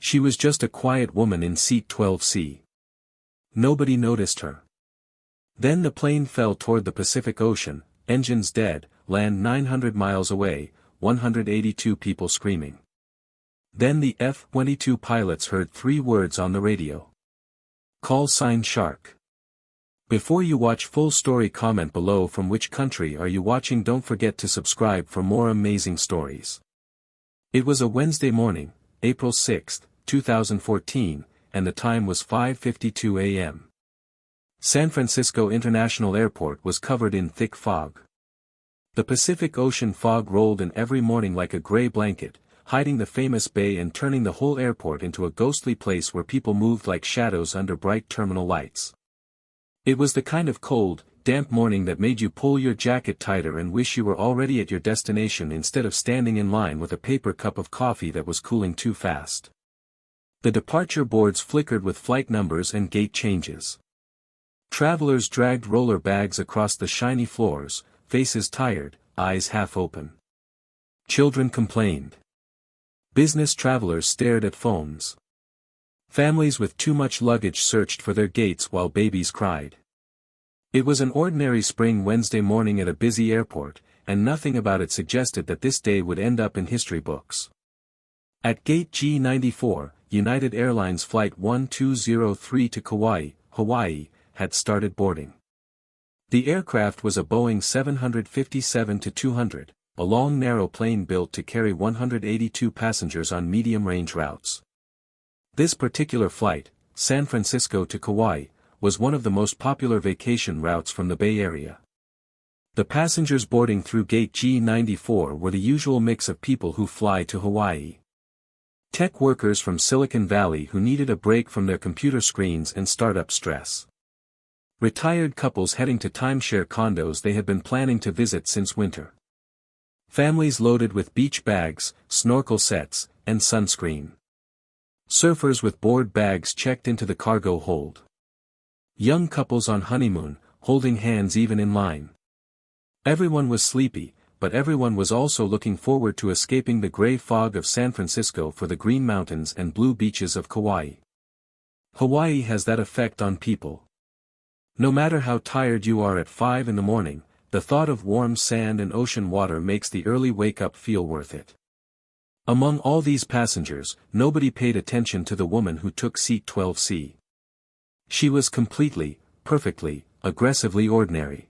She was just a quiet woman in seat 12C. Nobody noticed her. Then the plane fell toward the Pacific Ocean, engines dead, land 900 miles away, 182 people screaming. Then the F-22 pilots heard 3 words on the radio. Call sign Shark. Before you watch full story, comment below from which country are you watching. Don't forget to subscribe for more amazing stories. It was a Wednesday morning, April 6, 2014, and the time was 5:52 a.m. San Francisco International Airport was covered in thick fog. The Pacific Ocean fog rolled in every morning like a gray blanket, hiding the famous bay and turning the whole airport into a ghostly place where people moved like shadows under bright terminal lights. It was the kind of cold, damp morning that made you pull your jacket tighter and wish you were already at your destination instead of standing in line with a paper cup of coffee that was cooling too fast. The departure boards flickered with flight numbers and gate changes. Travelers dragged roller bags across the shiny floors, faces tired, eyes half open. Children complained. Business travelers stared at phones. Families with too much luggage searched for their gates while babies cried. It was an ordinary spring Wednesday morning at a busy airport, and nothing about it suggested that this day would end up in history books. At Gate G94, United Airlines Flight 1203 to Kauai, Hawaii, had started boarding. The aircraft was a Boeing 757-200, a long narrow plane built to carry 182 passengers on medium-range routes. This particular flight, San Francisco to Kauai, was one of the most popular vacation routes from the Bay Area. The passengers boarding through Gate G94 were the usual mix of people who fly to Hawaii. Tech workers from Silicon Valley who needed a break from their computer screens and startup stress. Retired couples heading to timeshare condos they had been planning to visit since winter. Families loaded with beach bags, snorkel sets, and sunscreen. Surfers with board bags checked into the cargo hold. Young couples on honeymoon, holding hands even in line. Everyone was sleepy, but everyone was also looking forward to escaping the gray fog of San Francisco for the green mountains and blue beaches of Kauai. Hawaii has that effect on people. No matter how tired you are at 5 in the morning, the thought of warm sand and ocean water makes the early wake-up feel worth it. Among all these passengers, nobody paid attention to the woman who took seat 12C. She was completely, perfectly, aggressively ordinary.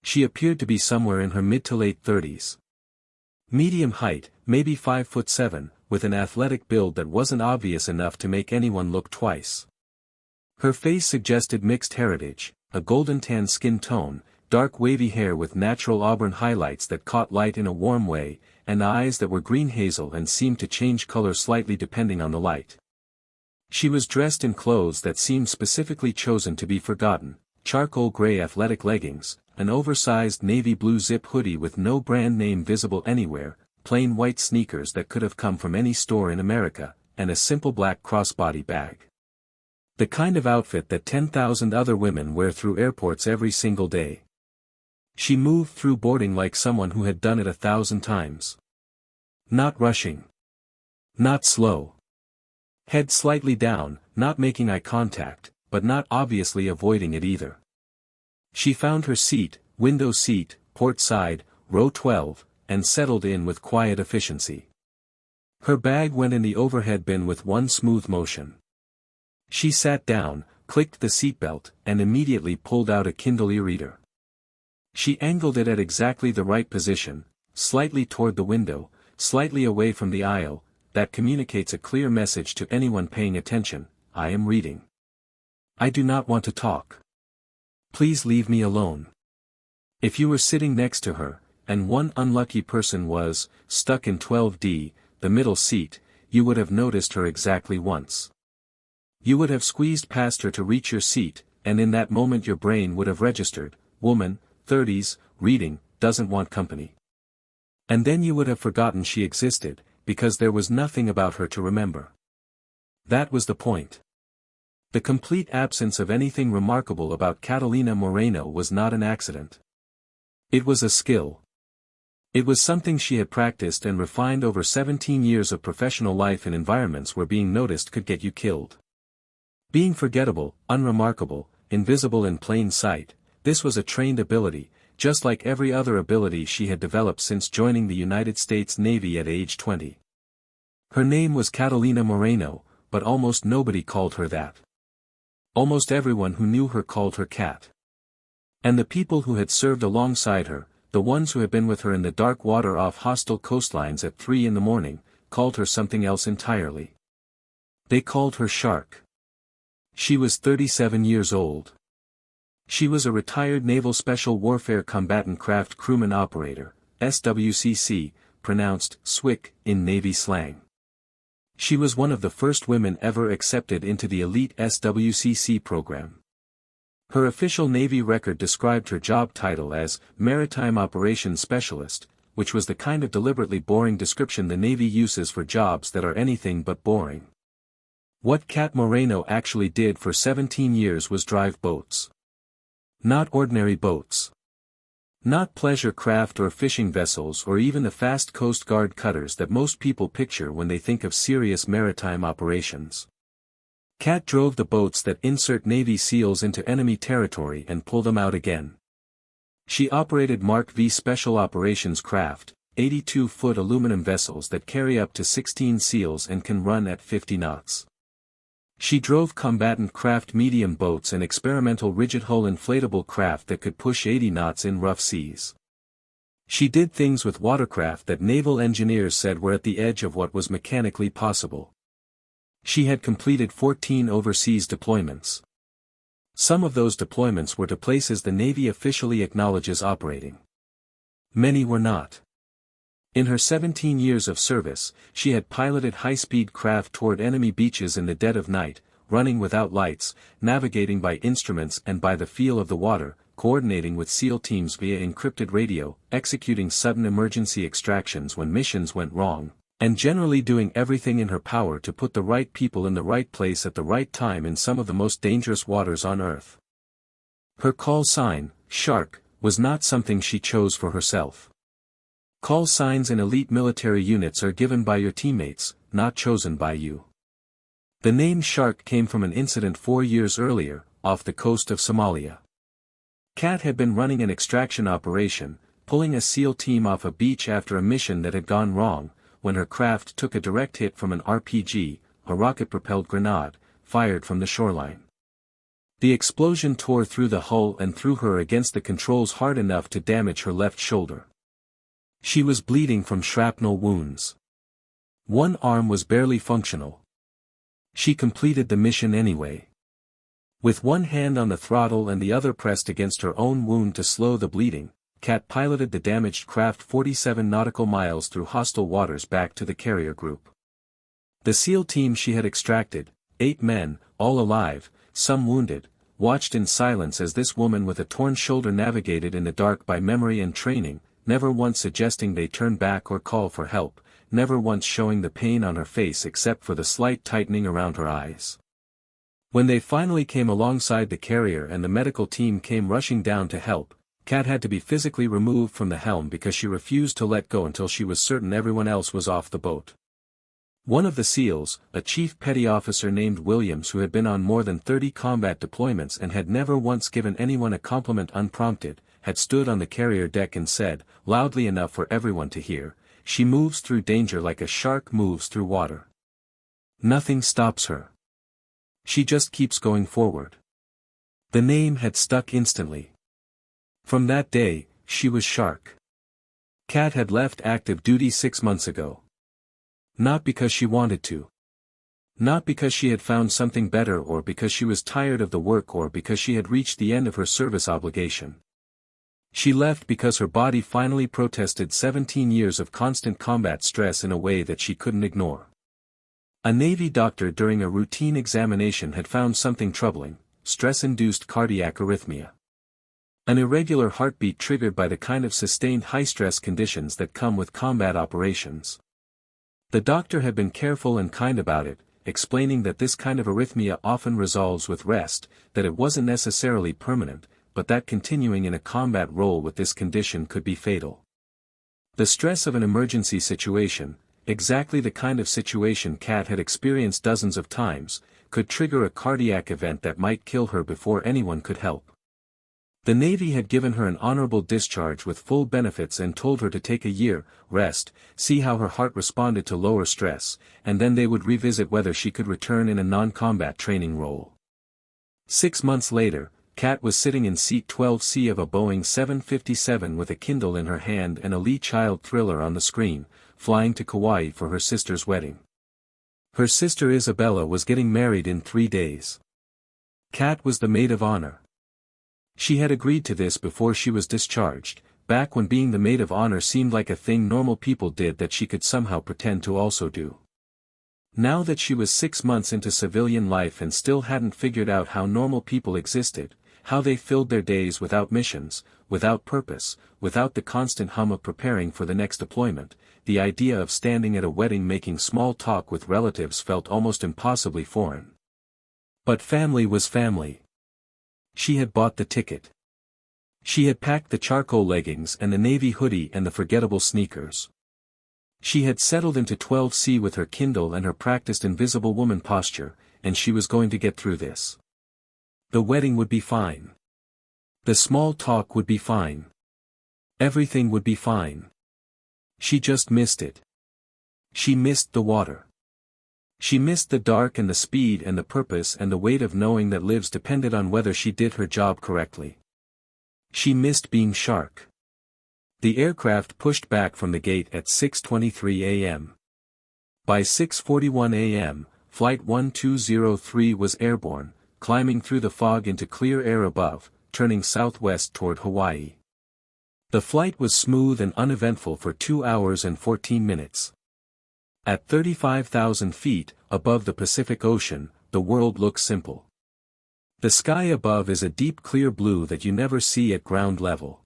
She appeared to be somewhere in her mid to late 30s. Medium height, maybe 5'7", with an athletic build that wasn't obvious enough to make anyone look twice. Her face suggested mixed heritage, a golden tan skin tone, dark wavy hair with natural auburn highlights that caught light in a warm way, and eyes that were green hazel and seemed to change color slightly depending on the light. She was dressed in clothes that seemed specifically chosen to be forgotten, charcoal gray athletic leggings, an oversized navy blue zip hoodie with no brand name visible anywhere, plain white sneakers that could have come from any store in America, and a simple black crossbody bag. The kind of outfit that 10,000 other women wear through airports every single day. She moved through boarding like someone who had done it 1,000 times. Not rushing. Not slow. Head slightly down, not making eye contact, but not obviously avoiding it either. She found her seat, window seat, port side, row 12, and settled in with quiet efficiency. Her bag went in the overhead bin with one smooth motion. She sat down, clicked the seatbelt, and immediately pulled out a Kindle e-reader. She angled it at exactly the right position, slightly toward the window, slightly away from the aisle, that communicates a clear message to anyone paying attention: I am reading. I do not want to talk. Please leave me alone. If you were sitting next to her, and one unlucky person was stuck in 12D, the middle seat, you would have noticed her exactly once. You would have squeezed past her to reach your seat, and in that moment your brain would have registered, woman, 30s, reading, doesn't want company. And then you would have forgotten she existed, because there was nothing about her to remember. That was the point. The complete absence of anything remarkable about Catalina Moreno was not an accident. It was a skill. It was something she had practiced and refined over 17 years of professional life in environments where being noticed could get you killed. Being forgettable, unremarkable, invisible in plain sight, this was a trained ability, just like every other ability she had developed since joining the United States Navy at age 20. Her name was Catalina Moreno, but almost nobody called her that. Almost everyone who knew her called her Cat. And the people who had served alongside her, the ones who had been with her in the dark water off hostile coastlines at 3 in the morning, called her something else entirely. They called her Shark. She was 37 years old. She was a retired Naval Special Warfare Combatant Craft Crewman Operator, SWCC, pronounced SWIC in Navy slang. She was one of the first women ever accepted into the elite SWCC program. Her official Navy record described her job title as Maritime Operations Specialist, which was the kind of deliberately boring description the Navy uses for jobs that are anything but boring. What Cat Moreno actually did for 17 years was drive boats. Not ordinary boats. Not pleasure craft or fishing vessels or even the fast Coast Guard cutters that most people picture when they think of serious maritime operations. Cat drove the boats that insert Navy SEALs into enemy territory and pull them out again. She operated Mark V Special Operations craft, 82-foot aluminum vessels that carry up to 16 SEALs and can run at 50 knots. She drove combatant craft medium boats and experimental rigid-hull inflatable craft that could push 80 knots in rough seas. She did things with watercraft that naval engineers said were at the edge of what was mechanically possible. She had completed 14 overseas deployments. Some of those deployments were to places the Navy officially acknowledges operating. Many were not. In her 17 years of service, she had piloted high-speed craft toward enemy beaches in the dead of night, running without lights, navigating by instruments and by the feel of the water, coordinating with SEAL teams via encrypted radio, executing sudden emergency extractions when missions went wrong, and generally doing everything in her power to put the right people in the right place at the right time in some of the most dangerous waters on Earth. Her call sign, Shark, was not something she chose for herself. Call signs in elite military units are given by your teammates, not chosen by you. The name Shark came from an incident 4 years earlier, off the coast of Somalia. Cat had been running an extraction operation, pulling a SEAL team off a beach after a mission that had gone wrong, when her craft took a direct hit from an RPG, a rocket-propelled grenade, fired from the shoreline. The explosion tore through the hull and threw her against the controls hard enough to damage her left shoulder. She was bleeding from shrapnel wounds. One arm was barely functional. She completed the mission anyway. With one hand on the throttle and the other pressed against her own wound to slow the bleeding, Cat piloted the damaged craft 47 nautical miles through hostile waters back to the carrier group. The SEAL team she had extracted, 8 men, all alive, some wounded, watched in silence as this woman with a torn shoulder navigated in the dark by memory and training, never once suggesting they turn back or call for help, never once showing the pain on her face except for the slight tightening around her eyes. When they finally came alongside the carrier and the medical team came rushing down to help, Cat had to be physically removed from the helm because she refused to let go until she was certain everyone else was off the boat. One of the SEALs, a chief petty officer named Williams who had been on more than 30 combat deployments and had never once given anyone a compliment unprompted, had stood on the carrier deck and said, loudly enough for everyone to hear, "She moves through danger like a shark moves through water. Nothing stops her. She just keeps going forward." The name had stuck instantly. From that day, she was Shark. Cat had left active duty 6 months ago. Not because she wanted to. Not because she had found something better or because she was tired of the work or because she had reached the end of her service obligation. She left because her body finally protested 17 years of constant combat stress in a way that she couldn't ignore. A Navy doctor during a routine examination had found something troubling: stress-induced cardiac arrhythmia. An irregular heartbeat triggered by the kind of sustained high-stress conditions that come with combat operations. The doctor had been careful and kind about it, explaining that this kind of arrhythmia often resolves with rest, that it wasn't necessarily permanent, but that continuing in a combat role with this condition could be fatal. The stress of an emergency situation, exactly the kind of situation Kat had experienced dozens of times, could trigger a cardiac event that might kill her before anyone could help. The Navy had given her an honorable discharge with full benefits and told her to take a year, rest, see how her heart responded to lower stress, and then they would revisit whether she could return in a non-combat training role. 6 months later, Kat was sitting in seat 12C of a Boeing 757 with a Kindle in her hand and a Lee Child thriller on the screen, flying to Kauai for her sister's wedding. Her sister Isabella was getting married in 3 days. Kat was the maid of honor. She had agreed to this before she was discharged, back when being the maid of honor seemed like a thing normal people did that she could somehow pretend to also do. Now that she was 6 months into civilian life and still hadn't figured out how normal people existed, how they filled their days without missions, without purpose, without the constant hum of preparing for the next deployment, the idea of standing at a wedding making small talk with relatives felt almost impossibly foreign. But family was family. She had bought the ticket. She had packed the charcoal leggings and the navy hoodie and the forgettable sneakers. She had settled into 12C with her Kindle and her practiced invisible woman posture, and she was going to get through this. The wedding would be fine. The small talk would be fine. Everything would be fine. She just missed it. She missed the water. She missed the dark and the speed and the purpose and the weight of knowing that lives depended on whether she did her job correctly. She missed being shark. The aircraft pushed back from the gate at 6:23 a.m. By 6:41 a.m., Flight 1203 was airborne, climbing through the fog into clear air above, turning southwest toward Hawaii. The flight was smooth and uneventful for 2 hours and 14 minutes. At 35,000 feet, above the Pacific Ocean, the world looks simple. The sky above is a deep clear blue that you never see at ground level.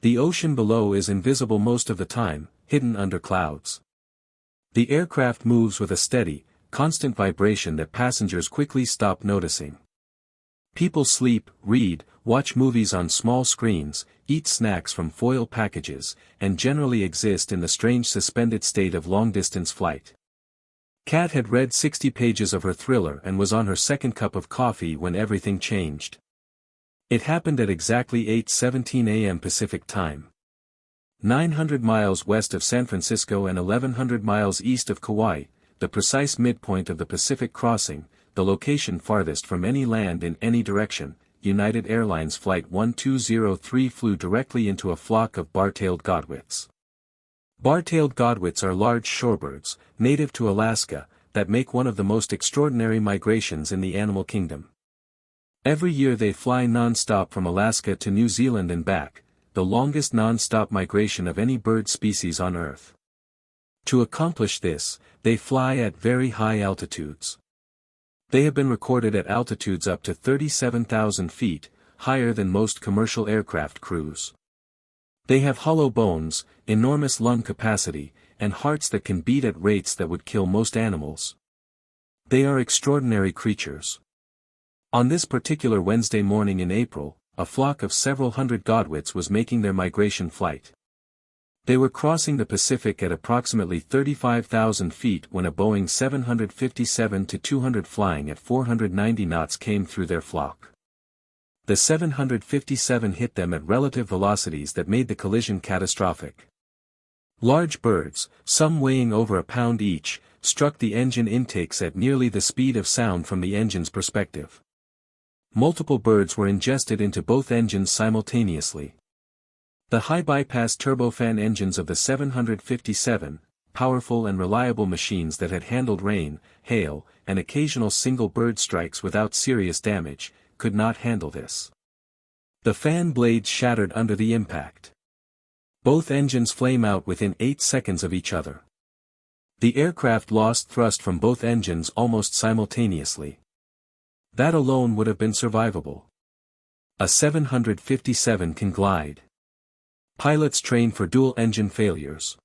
The ocean below is invisible most of the time, hidden under clouds. The aircraft moves with a steady, constant vibration that passengers quickly stop noticing. People sleep, read, watch movies on small screens, eat snacks from foil packages, and generally exist in the strange suspended state of long-distance flight. Kat had read 60 pages of her thriller and was on her second cup of coffee when everything changed. It happened at exactly 8:17 a.m. Pacific Time. 900 miles west of San Francisco and 1,100 miles east of Kauai, the precise midpoint of the Pacific Crossing, the location farthest from any land in any direction, United Airlines Flight 1203 flew directly into a flock of bar-tailed godwits. Bar-tailed godwits are large shorebirds, native to Alaska, that make one of the most extraordinary migrations in the animal kingdom. Every year they fly non-stop from Alaska to New Zealand and back, the longest non-stop migration of any bird species on Earth. To accomplish this, they fly at very high altitudes. They have been recorded at altitudes up to 37,000 feet, higher than most commercial aircraft cruise. They have hollow bones, enormous lung capacity, and hearts that can beat at rates that would kill most animals. They are extraordinary creatures. On this particular Wednesday morning in April, a flock of several hundred godwits was making their migration flight. They were crossing the Pacific at approximately 35,000 feet when a Boeing 757-200 flying at 490 knots came through their flock. The 757 hit them at relative velocities that made the collision catastrophic. Large birds, some weighing over a pound each, struck the engine intakes at nearly the speed of sound from the engine's perspective. Multiple birds were ingested into both engines simultaneously. The high-bypass turbofan engines of the 757, powerful and reliable machines that had handled rain, hail, and occasional single bird strikes without serious damage, could not handle this. The fan blades shattered under the impact. Both engines flame out within 8 seconds of each other. The aircraft lost thrust from both engines almost simultaneously. That alone would have been survivable. A 757 can glide. Pilots train for dual-engine failures.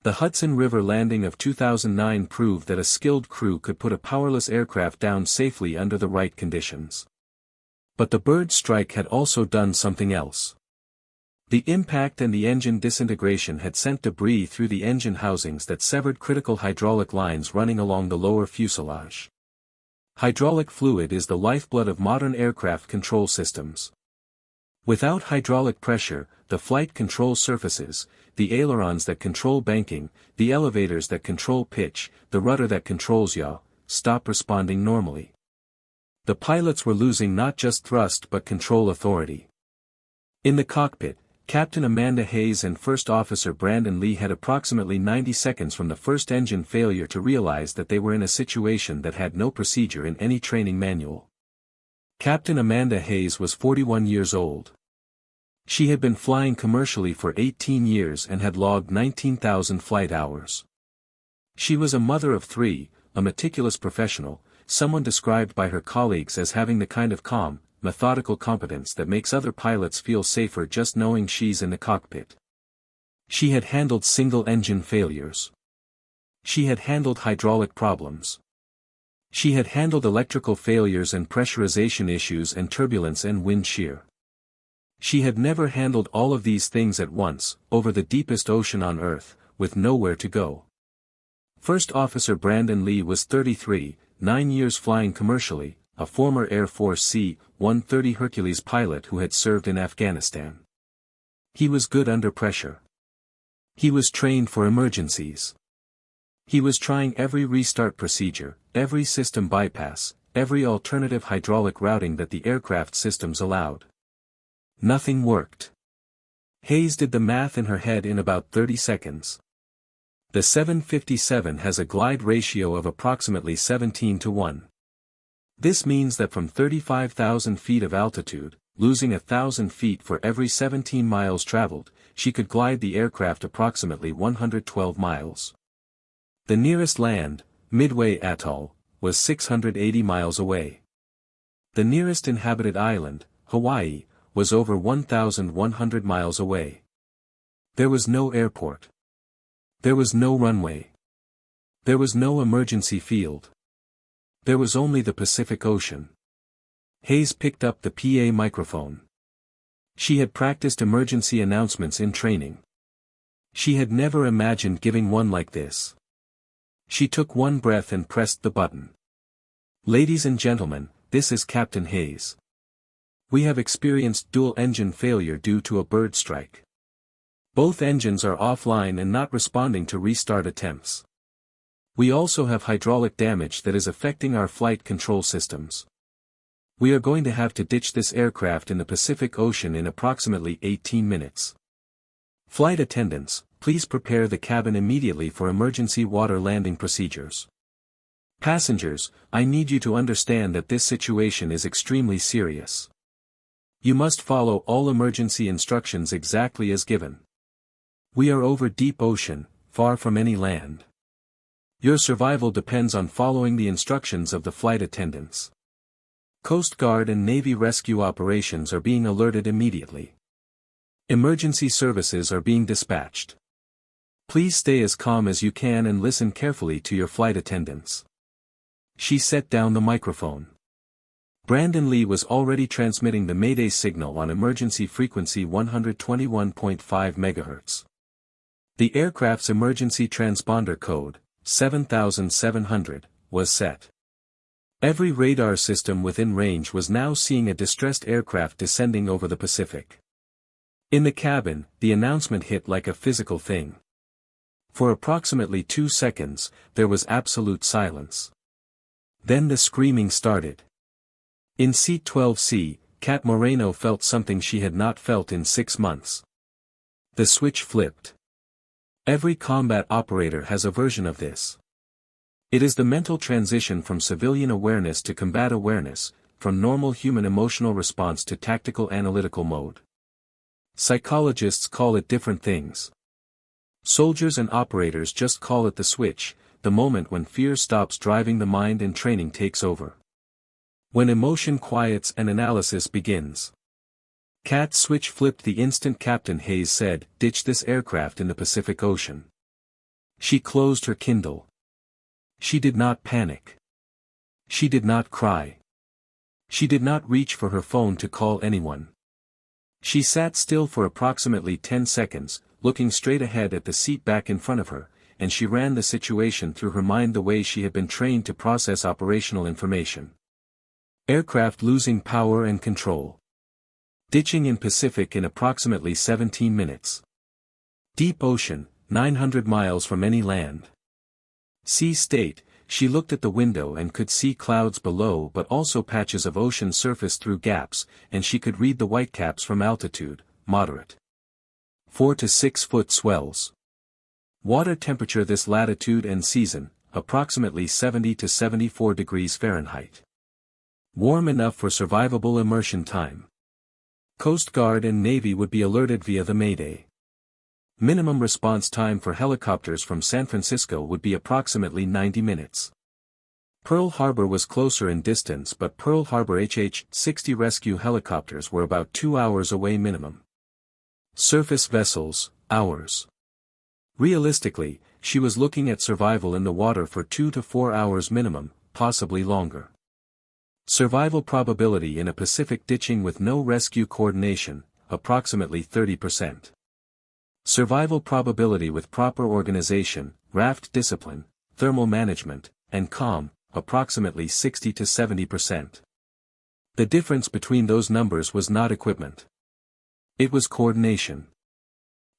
The Hudson River landing of 2009 proved that a skilled crew could put a powerless aircraft down safely under the right conditions. But the bird strike had also done something else. The impact and the engine disintegration had sent debris through the engine housings that severed critical hydraulic lines running along the lower fuselage. Hydraulic fluid is the lifeblood of modern aircraft control systems. Without hydraulic pressure, the flight control surfaces, the ailerons that control banking, the elevators that control pitch, the rudder that controls yaw, stop responding normally. The pilots were losing not just thrust but control authority. In the cockpit, Captain Amanda Hayes and First Officer Brandon Lee had approximately 90 seconds from the first engine failure to realize that they were in a situation that had no procedure in any training manual. Captain Amanda Hayes was 41 years old. She had been flying commercially for 18 years and had logged 19,000 flight hours. She was a mother of 3, a meticulous professional, someone described by her colleagues as having the kind of calm, methodical competence that makes other pilots feel safer just knowing she's in the cockpit. She had handled single-engine failures. She had handled hydraulic problems. She had handled electrical failures and pressurization issues and turbulence and wind shear. She had never handled all of these things at once, over the deepest ocean on Earth, with nowhere to go. First Officer Brandon Lee was 33, 9 years flying commercially, a former Air Force C-130 Hercules pilot who had served in Afghanistan. He was good under pressure. He was trained for emergencies. He was trying every restart procedure, every system bypass, every alternative hydraulic routing that the aircraft systems allowed. Nothing worked. Hayes did the math in her head in about 30 seconds. The 757 has a glide ratio of approximately 17:1. This means that from 35,000 feet of altitude, losing 1,000 feet for every 17 miles traveled, she could glide the aircraft approximately 112 miles. The nearest land, Midway Atoll, was 680 miles away. The nearest inhabited island, Hawaii, was over 1,100 miles away. There was no airport. There was no runway. There was no emergency field. There was only the Pacific Ocean. Hayes picked up the PA microphone. She had practiced emergency announcements in training. She had never imagined giving one like this. She took one breath and pressed the button. "Ladies and gentlemen, this is Captain Hayes. We have experienced dual-engine failure due to a bird strike. Both engines are offline and not responding to restart attempts. We also have hydraulic damage that is affecting our flight control systems. We are going to have to ditch this aircraft in the Pacific Ocean in approximately 18 minutes. Flight attendants, please prepare the cabin immediately for emergency water landing procedures. Passengers, I need you to understand that this situation is extremely serious. You must follow all emergency instructions exactly as given. We are over deep ocean, far from any land. Your survival depends on following the instructions of the flight attendants. Coast Guard and Navy rescue operations are being alerted immediately. Emergency services are being dispatched. Please stay as calm as you can and listen carefully to your flight attendants." She set down the microphone. Brandon Lee was already transmitting the Mayday signal on emergency frequency 121.5 MHz. The aircraft's emergency transponder code, 7700, was set. Every radar system within range was now seeing a distressed aircraft descending over the Pacific. In the cabin, the announcement hit like a physical thing. For approximately 2 seconds, there was absolute silence. Then the screaming started. In Seat 12C, Kat Moreno felt something she had not felt in 6 months. The switch flipped. Every combat operator has a version of this. It is the mental transition from civilian awareness to combat awareness, from normal human emotional response to tactical analytical mode. Psychologists call it different things. Soldiers and operators just call it the switch, the moment when fear stops driving the mind and training takes over. When emotion quiets and analysis begins. Kat's switch flipped the instant Captain Hayes said, "Ditch this aircraft in the Pacific Ocean." She closed her Kindle. She did not panic. She did not cry. She did not reach for her phone to call anyone. She sat still for approximately 10 seconds, looking straight ahead at the seat back in front of her, and she ran the situation through her mind the way she had been trained to process operational information. Aircraft losing power and control. Ditching in Pacific in approximately 17 minutes. Deep ocean, 900 miles from any land. Sea state. She looked at the window and could see clouds below but also patches of ocean surface through gaps, and she could read the whitecaps from altitude, moderate. 4 to 6 foot swells. Water temperature this latitude and season, approximately 70 to 74 degrees Fahrenheit. Warm enough for survivable immersion time. Coast Guard and Navy would be alerted via the Mayday. Minimum response time for helicopters from San Francisco would be approximately 90 minutes. Pearl Harbor was closer in distance, but Pearl Harbor HH-60 rescue helicopters were about 2 hours away minimum. Surface vessels, hours. Realistically, she was looking at survival in the water for 2 to 4 hours minimum, possibly longer. Survival probability in a Pacific ditching with no rescue coordination, approximately 30%. Survival probability with proper organization, raft discipline, thermal management, and calm, approximately 60 to 70%. The difference between those numbers was not equipment. It was coordination.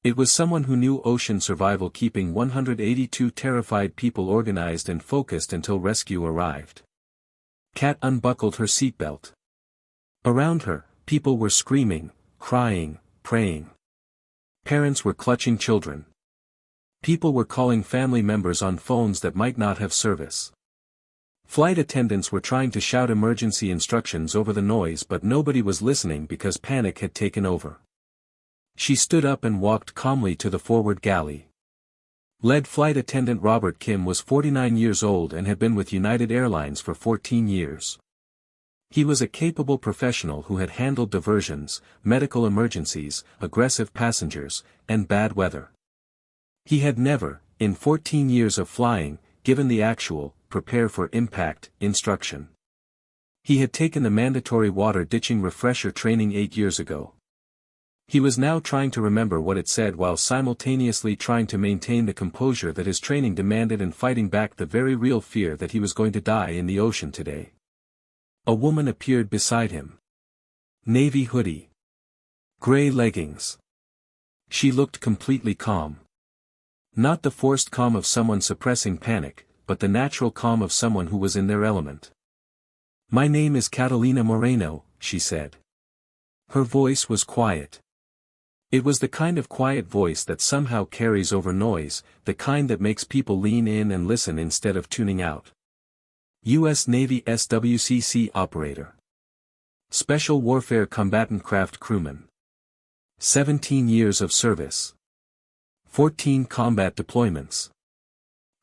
It was someone who knew ocean survival, keeping 182 terrified people organized and focused until rescue arrived. Kat unbuckled her seatbelt. Around her, people were screaming, crying, praying. Parents were clutching children. People were calling family members on phones that might not have service. Flight attendants were trying to shout emergency instructions over the noise, but nobody was listening because panic had taken over. She stood up and walked calmly to the forward galley. Lead flight attendant Robert Kim was 49 years old and had been with United Airlines for 14 years. He was a capable professional who had handled diversions, medical emergencies, aggressive passengers, and bad weather. He had never, in 14 years of flying, given the actual, prepare for impact, instruction. He had taken the mandatory water ditching refresher training 8 years ago. He was now trying to remember what it said while simultaneously trying to maintain the composure that his training demanded and fighting back the very real fear that he was going to die in the ocean today. A woman appeared beside him. Navy hoodie. Gray leggings. She looked completely calm. Not the forced calm of someone suppressing panic, but the natural calm of someone who was in their element. "My name is Catalina Moreno," she said. Her voice was quiet. It was the kind of quiet voice that somehow carries over noise, the kind that makes people lean in and listen instead of tuning out. U.S. Navy SWCC operator. Special Warfare Combatant Craft crewman. 17 years of service. 14 combat deployments.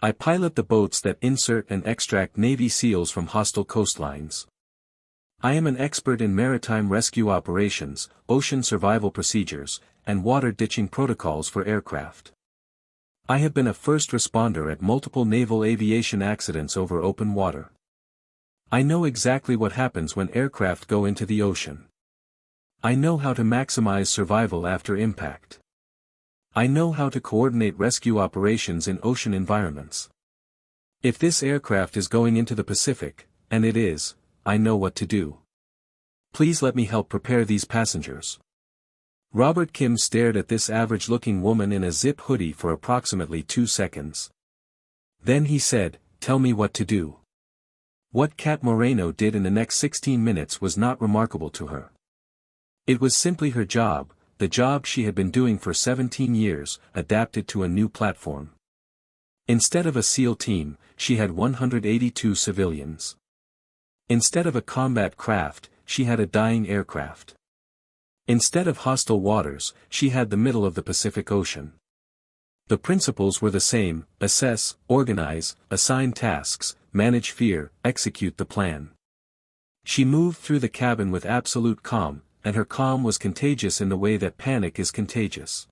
I pilot the boats that insert and extract Navy SEALs from hostile coastlines. I am an expert in maritime rescue operations, ocean survival procedures, and water ditching protocols for aircraft. I have been a first responder at multiple naval aviation accidents over open water. I know exactly what happens when aircraft go into the ocean. I know how to maximize survival after impact. I know how to coordinate rescue operations in ocean environments. If this aircraft is going into the Pacific, and it is, I know what to do. Please let me help prepare these passengers. Robert Kim stared at this average-looking woman in a zip hoodie for approximately 2 seconds. Then he said, "Tell me what to do." What Kat Moreno did in the next 16 minutes was not remarkable to her. It was simply her job, the job she had been doing for 17 years, adapted to a new platform. Instead of a SEAL team, she had 182 civilians. Instead of a combat craft, she had a dying aircraft. Instead of hostile waters, she had the middle of the Pacific Ocean. The principles were the same: assess, organize, assign tasks, manage fear, execute the plan. She moved through the cabin with absolute calm, and her calm was contagious in the way that panic is contagious.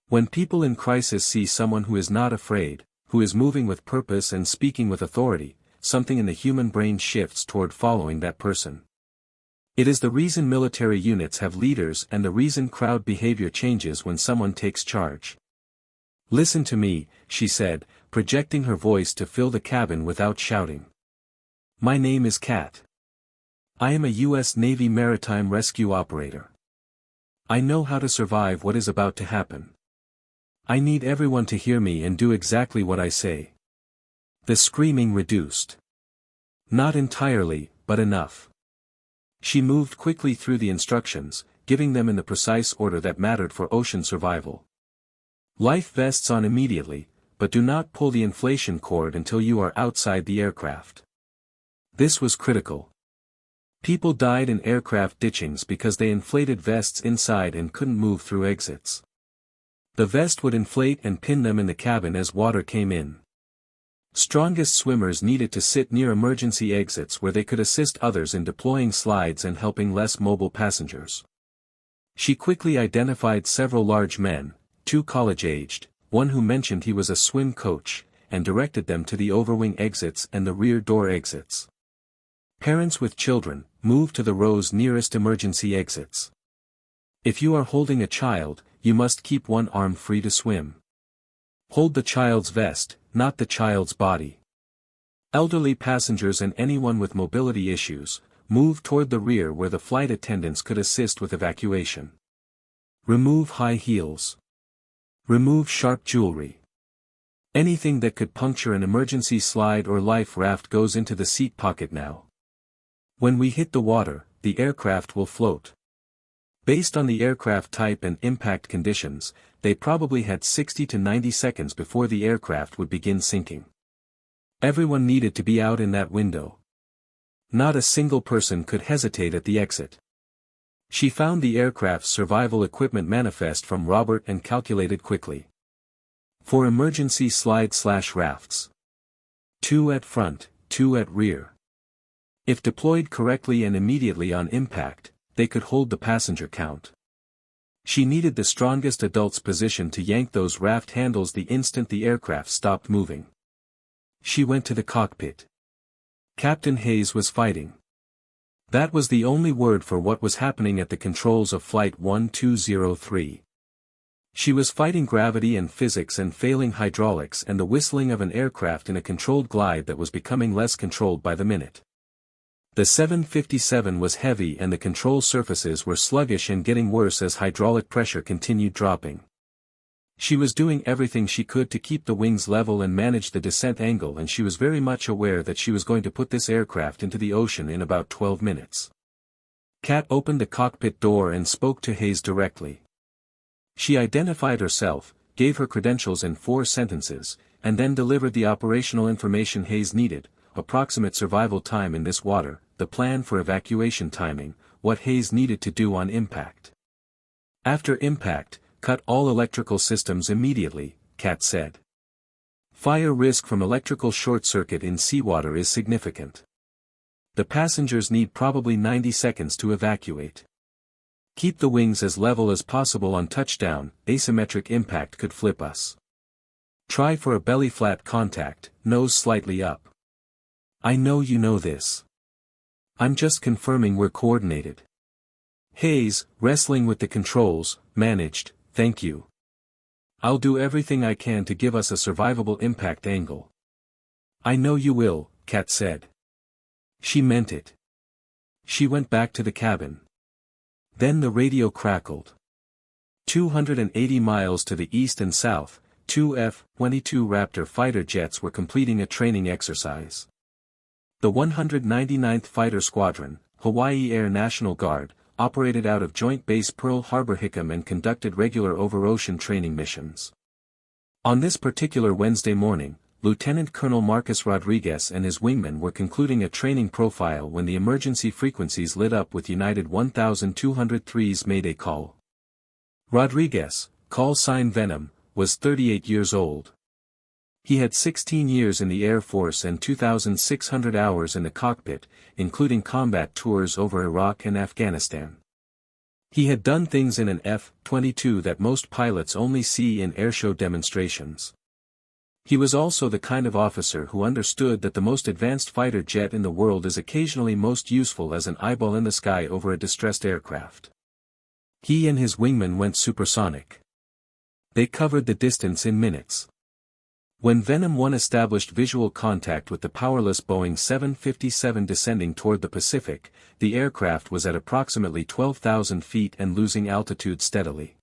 When people in crisis see someone who is not afraid, who is moving with purpose and speaking with authority, something in the human brain shifts toward following that person. It is the reason military units have leaders and the reason crowd behavior changes when someone takes charge. Listen to me, she said, projecting her voice to fill the cabin without shouting. My name is Kat. I am a U.S. Navy maritime rescue operator. I know how to survive what is about to happen. I need everyone to hear me and do exactly what I say. The screaming reduced. Not entirely, but enough. She moved quickly through the instructions, giving them in the precise order that mattered for ocean survival. Life vests on immediately, but do not pull the inflation cord until you are outside the aircraft. This was critical. People died in aircraft ditchings because they inflated vests inside and couldn't move through exits. The vest would inflate and pin them in the cabin as water came in. Strongest swimmers needed to sit near emergency exits where they could assist others in deploying slides and helping less mobile passengers. She quickly identified several large men, 2 college-aged, one who mentioned he was a swim coach, and directed them to the overwing exits and the rear door exits. Parents with children, move to the rows nearest emergency exits. If you are holding a child, you must keep one arm free to swim. Hold the child's vest, not the child's body. Elderly passengers and anyone with mobility issues, move toward the rear where the flight attendants could assist with evacuation. Remove high heels. Remove sharp jewelry. Anything that could puncture an emergency slide or life raft goes into the seat pocket now. When we hit the water, the aircraft will float. Based on the aircraft type and impact conditions, they probably had 60 to 90 seconds before the aircraft would begin sinking. Everyone needed to be out in that window. Not a single person could hesitate at the exit. She found the aircraft's survival equipment manifest from Robert and calculated quickly. For emergency slide/rafts. 2 at front, 2 at rear. If deployed correctly and immediately on impact, they could hold the passenger count. She needed the strongest adult's position to yank those raft handles the instant the aircraft stopped moving. She went to the cockpit. Captain Hayes was fighting. That was the only word for what was happening at the controls of Flight 1203. She was fighting gravity and physics and failing hydraulics and the whistling of an aircraft in a controlled glide that was becoming less controlled by the minute. The 757 was heavy and the control surfaces were sluggish and getting worse as hydraulic pressure continued dropping. She was doing everything she could to keep the wings level and manage the descent angle, and she was very much aware that she was going to put this aircraft into the ocean in about 12 minutes. Kat opened the cockpit door and spoke to Hayes directly. She identified herself, gave her credentials in 4 sentences, and then delivered the operational information Hayes needed: approximate survival time in this water, the plan for evacuation timing, what Hayes needed to do on impact. After impact, cut all electrical systems immediately, Kat said. Fire risk from electrical short circuit in seawater is significant. The passengers need probably 90 seconds to evacuate. Keep the wings as level as possible on touchdown, asymmetric impact could flip us. Try for a belly-flat contact, nose slightly up. I know you know this. I'm just confirming we're coordinated. Hayes, wrestling with the controls, managed, thank you. I'll do everything I can to give us a survivable impact angle. I know you will, Kat said. She meant it. She went back to the cabin. Then the radio crackled. 280 miles to the east and south, 2 F-22 Raptor fighter jets were completing a training exercise. The 199th Fighter Squadron, Hawaii Air National Guard, operated out of Joint Base Pearl Harbor Hickam and conducted regular over-ocean training missions. On this particular Wednesday morning, Lieutenant Colonel Marcus Rodriguez and his wingmen were concluding a training profile when the emergency frequencies lit up with United 1203's Mayday call. Rodriguez, call sign Venom, was 38 years old. He had 16 years in the Air Force and 2,600 hours in the cockpit, including combat tours over Iraq and Afghanistan. He had done things in an F-22 that most pilots only see in airshow demonstrations. He was also the kind of officer who understood that the most advanced fighter jet in the world is occasionally most useful as an eyeball in the sky over a distressed aircraft. He and his wingmen went supersonic. They covered the distance in minutes. When Venom 1 established visual contact with the powerless Boeing 757 descending toward the Pacific, the aircraft was at approximately 12,000 feet and losing altitude steadily.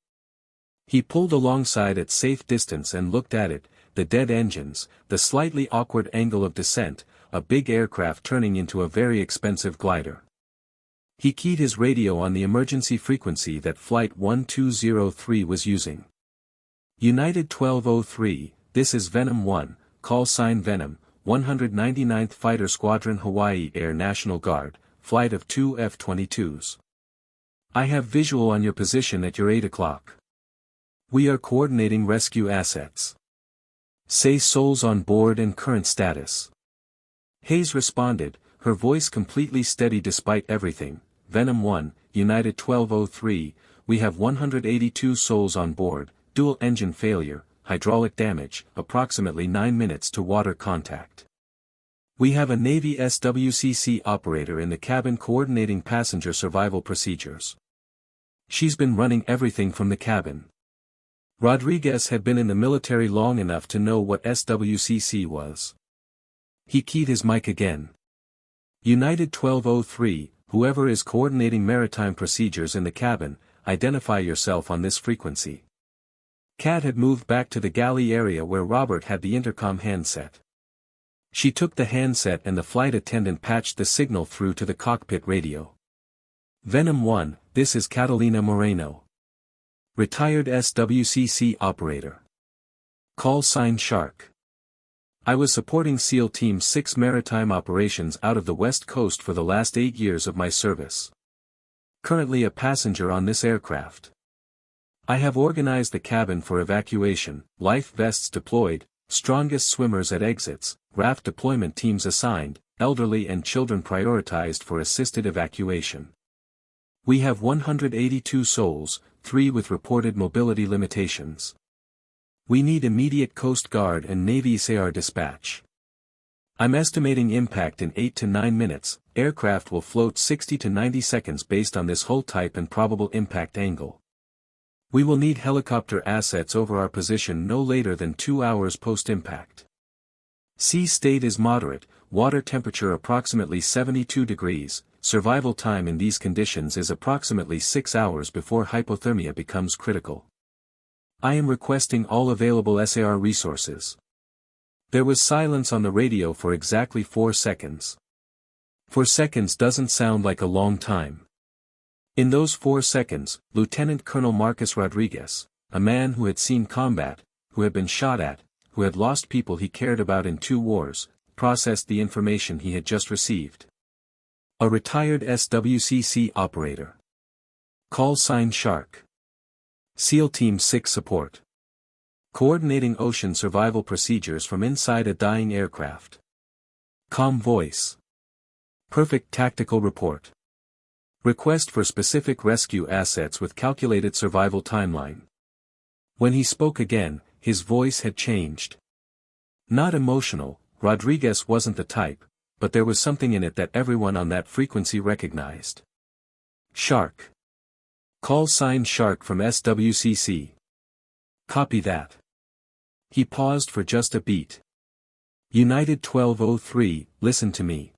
He pulled alongside at safe distance and looked at it, the dead engines, the slightly awkward angle of descent, a big aircraft turning into a very expensive glider. He keyed his radio on the emergency frequency that Flight 1203 was using. United 1203, this is Venom 1, call sign Venom, 199th Fighter Squadron Hawaii Air National Guard, flight of 2 F-22s. I have visual on your position at your 8 o'clock. We are coordinating rescue assets. Say souls on board and current status. Hayes responded, her voice completely steady despite everything. Venom 1, United 1203, we have 182 souls on board, dual engine failure, hydraulic damage, approximately 9 minutes to water contact. We have a Navy SWCC operator in the cabin coordinating passenger survival procedures. She's been running everything from the cabin. Rodriguez had been in the military long enough to know what SWCC was. He keyed his mic again. United 1203, whoever is coordinating maritime procedures in the cabin, identify yourself on this frequency. Kat had moved back to the galley area where Robert had the intercom handset. She took the handset and the flight attendant patched the signal through to the cockpit radio. Venom 1, this is Catalina Moreno. Retired SWCC operator. Call sign Shark. I was supporting SEAL Team 6 maritime operations out of the West Coast for the last 8 years of my service. Currently a passenger on this aircraft. I have organized the cabin for evacuation, life vests deployed, strongest swimmers at exits, raft deployment teams assigned, elderly and children prioritized for assisted evacuation. We have 182 souls, 3 with reported mobility limitations. We need immediate Coast Guard and Navy SAR dispatch. I'm estimating impact in 8 to 9 minutes, aircraft will float 60 to 90 seconds based on this hull type and probable impact angle. We will need helicopter assets over our position no later than 2 hours post-impact. Sea state is moderate, water temperature approximately 72 degrees, survival time in these conditions is approximately 6 hours before hypothermia becomes critical. I am requesting all available SAR resources. There was silence on the radio for exactly 4 seconds. 4 seconds doesn't sound like a long time. In those 4 seconds, Lieutenant Colonel Marcus Rodriguez, a man who had seen combat, who had been shot at, who had lost people he cared about in 2 wars, processed the information he had just received. A retired SWCC operator. Call sign Shark. SEAL Team 6 support. Coordinating ocean survival procedures from inside a dying aircraft. Calm voice. Perfect tactical report. Request for specific rescue assets with calculated survival timeline. When he spoke again, his voice had changed. Not emotional, Rodriguez wasn't the type, but there was something in it that everyone on that frequency recognized. Shark. Call sign Shark from SWCC. Copy that. He paused for just a beat. United 1203, listen to me.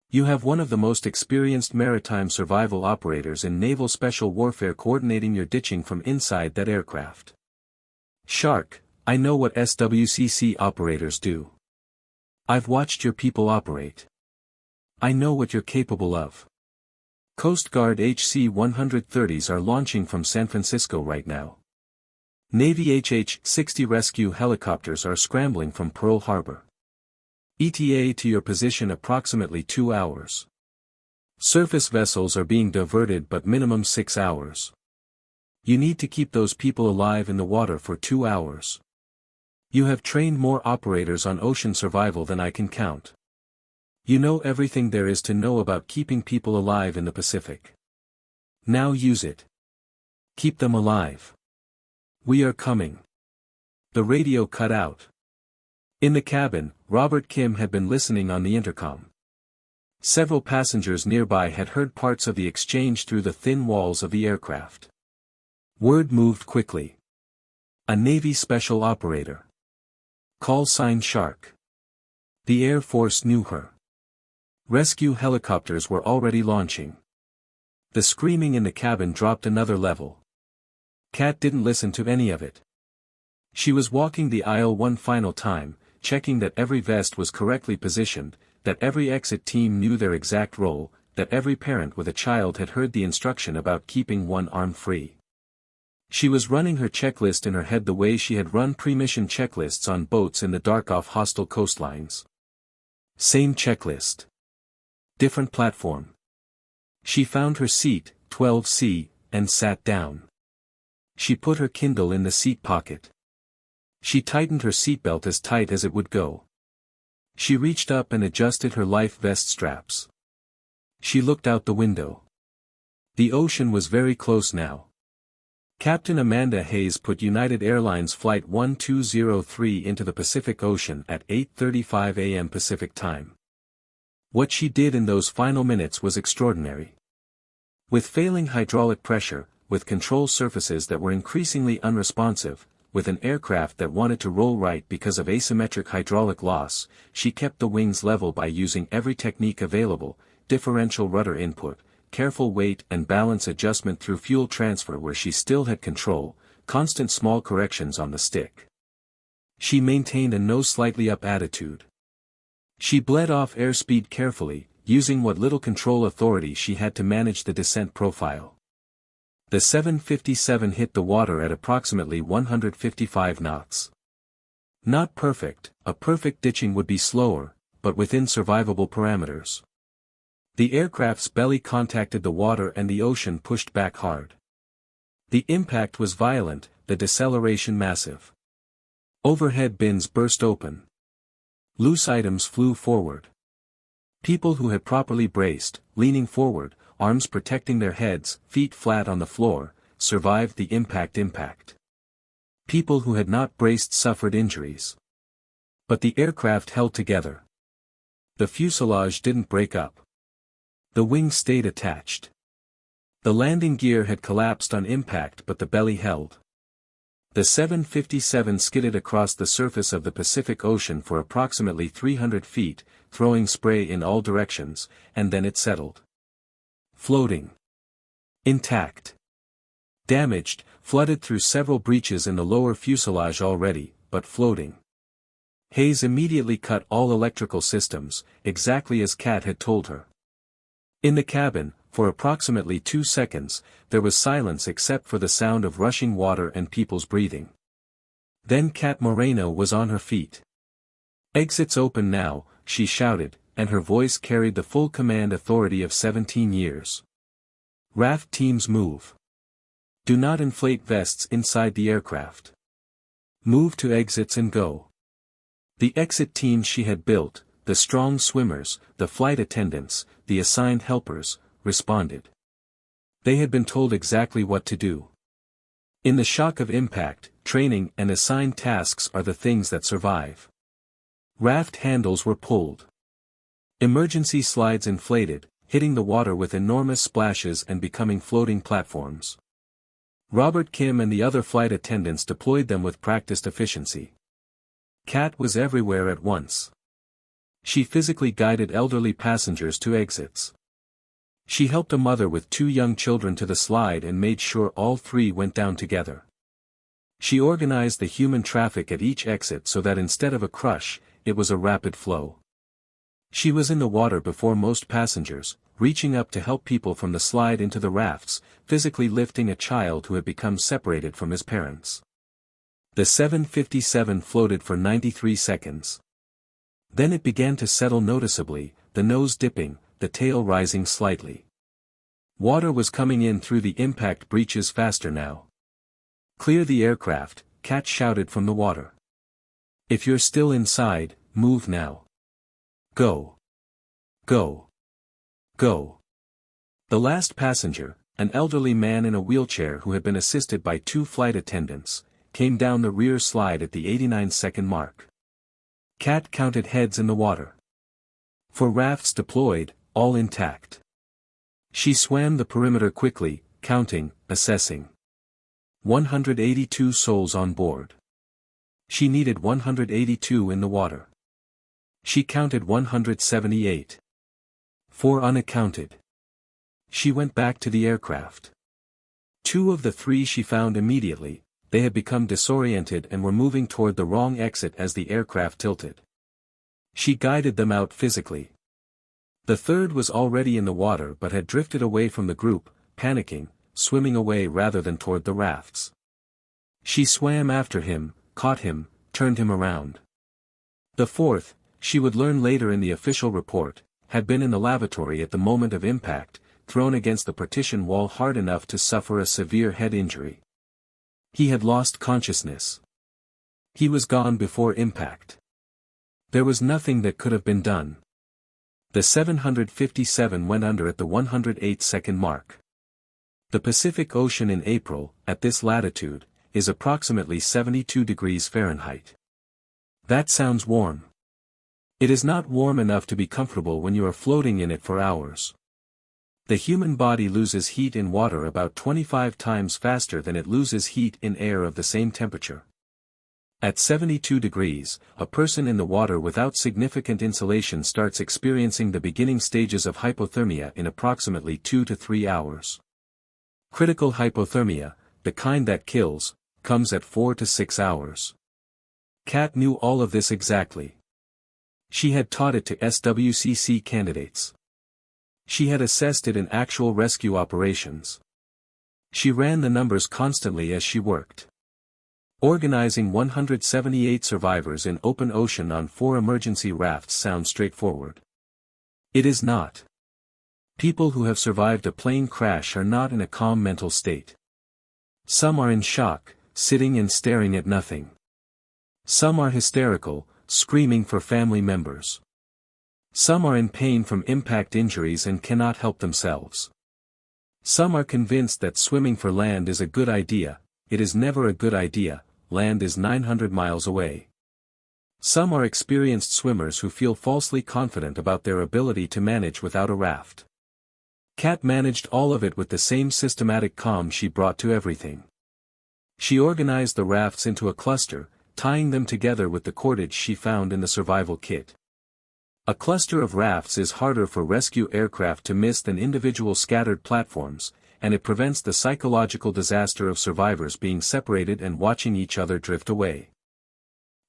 You have one of the most experienced maritime survival operators in naval special warfare coordinating your ditching from inside that aircraft. Shark, I know what SWCC operators do. I've watched your people operate. I know what you're capable of. Coast Guard HC-130s are launching from San Francisco right now. Navy HH-60 rescue helicopters are scrambling from Pearl Harbor. ETA to your position approximately 2 hours. Surface vessels are being diverted but minimum 6 hours. You need to keep those people alive in the water for 2 hours. You have trained more operators on ocean survival than I can count. You know everything there is to know about keeping people alive in the Pacific. Now use it. Keep them alive. We are coming. The radio cut out. In the cabin, Robert Kim had been listening on the intercom. Several passengers nearby had heard parts of the exchange through the thin walls of the aircraft. Word moved quickly. A Navy special operator. Call sign Shark. The Air Force knew her. Rescue helicopters were already launching. The screaming in the cabin dropped another level. Kat didn't listen to any of it. She was walking the aisle one final time, checking that every vest was correctly positioned, that every exit team knew their exact role, that every parent with a child had heard the instruction about keeping one arm free. She was running her checklist in her head the way she had run pre-mission checklists on boats in the dark off hostile coastlines. Same checklist. Different platform. She found her seat, 12C, and sat down. She put her Kindle in the seat pocket. She tightened her seatbelt as tight as it would go. She reached up and adjusted her life vest straps. She looked out the window. The ocean was very close now. Captain Amanda Hayes put United Airlines Flight 1203 into the Pacific Ocean at 8:35 a.m. Pacific Time. What she did in those final minutes was extraordinary. With failing hydraulic pressure, with control surfaces that were increasingly unresponsive, with an aircraft that wanted to roll right because of asymmetric hydraulic loss, she kept the wings level by using every technique available, differential rudder input, careful weight and balance adjustment through fuel transfer where she still had control, constant small corrections on the stick. She maintained a nose slightly up attitude. She bled off airspeed carefully, using what little control authority she had to manage the descent profile. The 757 hit the water at approximately 155 knots. Not perfect, a perfect ditching would be slower, but within survivable parameters. The aircraft's belly contacted the water and the ocean pushed back hard. The impact was violent, the deceleration massive. Overhead bins burst open. Loose items flew forward. People who had properly braced, leaning forward, arms protecting their heads, feet flat on the floor, survived the impact. People who had not braced suffered injuries. But the aircraft held together. The fuselage didn't break up. The wings stayed attached. The landing gear had collapsed on impact but the belly held. The 757 skidded across the surface of the Pacific Ocean for approximately 300 feet, throwing spray in all directions, and then it settled. Floating. Intact. Damaged, flooded through several breaches in the lower fuselage already, but floating. Hayes immediately cut all electrical systems, exactly as Kat had told her. In the cabin, for approximately 2 seconds, there was silence except for the sound of rushing water and people's breathing. Then Kat Moreno was on her feet. "Exits open now," she shouted, and her voice carried the full command authority of 17 years. "Raft teams move. Do not inflate vests inside the aircraft. Move to exits and go." The exit teams she had built, the strong swimmers, the flight attendants, the assigned helpers, responded. They had been told exactly what to do. In the shock of impact, training and assigned tasks are the things that survive. Raft handles were pulled. Emergency slides inflated, hitting the water with enormous splashes and becoming floating platforms. Robert Kim and the other flight attendants deployed them with practiced efficiency. Kat was everywhere at once. She physically guided elderly passengers to exits. She helped a mother with 2 young children to the slide and made sure all 3 went down together. She organized the human traffic at each exit so that instead of a crush, it was a rapid flow. She was in the water before most passengers, reaching up to help people from the slide into the rafts, physically lifting a child who had become separated from his parents. The 757 floated for 93 seconds. Then it began to settle noticeably, the nose dipping, the tail rising slightly. Water was coming in through the impact breaches faster now. "Clear the aircraft," Kat shouted from the water. "If you're still inside, move now. Go. Go. Go." The last passenger, an elderly man in a wheelchair who had been assisted by 2 flight attendants, came down the rear slide at the 89-second mark. Kat counted heads in the water. For rafts deployed, all intact. She swam the perimeter quickly, counting, assessing. 182 souls on board. She needed 182 in the water. She counted 178. 4 unaccounted. She went back to the aircraft. 2 of the 3 she found immediately. They had become disoriented and were moving toward the wrong exit as the aircraft tilted. She guided them out physically. The 3rd was already in the water but had drifted away from the group, panicking, swimming away rather than toward the rafts. She swam after him, caught him, turned him around. The 4th, she would learn later in the official report, had been in the lavatory at the moment of impact, thrown against the partition wall hard enough to suffer a severe head injury. He had lost consciousness. He was gone before impact. There was nothing that could have been done. The 757 went under at the 108-second mark. The Pacific Ocean in April, at this latitude, is approximately 72 degrees Fahrenheit. That sounds warm. It is not warm enough to be comfortable when you are floating in it for hours. The human body loses heat in water about 25 times faster than it loses heat in air of the same temperature. At 72 degrees, a person in the water without significant insulation starts experiencing the beginning stages of hypothermia in approximately 2 to 3 hours. Critical hypothermia, the kind that kills, comes at 4 to 6 hours. Kat knew all of this exactly. She had taught it to SWCC candidates. She had assessed it in actual rescue operations. She ran the numbers constantly as she worked. Organizing 178 survivors in open ocean on 4 emergency rafts sounds straightforward. It is not. People who have survived a plane crash are not in a calm mental state. Some are in shock, sitting and staring at nothing. Some are hysterical, screaming for family members. Some are in pain from impact injuries and cannot help themselves. Some are convinced that swimming for land is a good idea. It is never a good idea, land is 900 miles away. Some are experienced swimmers who feel falsely confident about their ability to manage without a raft. Kat managed all of it with the same systematic calm she brought to everything. She organized the rafts into a cluster, tying them together with the cordage she found in the survival kit. A cluster of rafts is harder for rescue aircraft to miss than individual scattered platforms, and it prevents the psychological disaster of survivors being separated and watching each other drift away.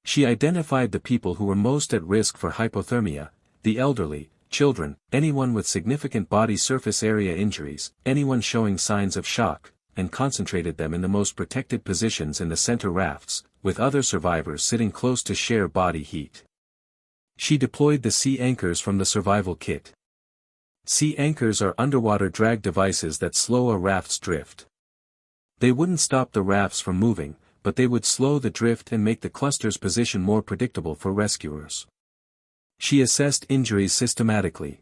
She identified the people who were most at risk for hypothermia, the elderly, children, anyone with significant body surface area injuries, anyone showing signs of shock, and concentrated them in the most protected positions in the center rafts, with other survivors sitting close to share body heat. She deployed the sea anchors from the survival kit. Sea anchors are underwater drag devices that slow a raft's drift. They wouldn't stop the rafts from moving, but they would slow the drift and make the cluster's position more predictable for rescuers. She assessed injuries systematically.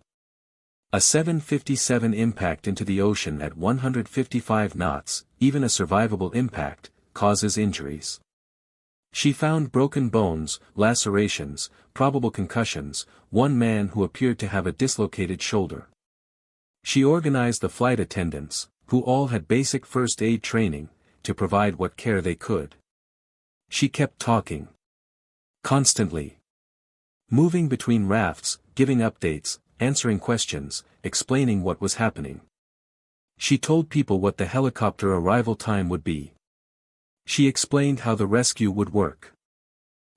A 757 impact into the ocean at 155 knots, even a survivable impact, causes injuries. She found broken bones, lacerations, probable concussions, one man who appeared to have a dislocated shoulder. She organized the flight attendants, who all had basic first aid training, to provide what care they could. She kept talking. Constantly. Moving between rafts, giving updates, answering questions, explaining what was happening. She told people what the helicopter arrival time would be. She explained how the rescue would work.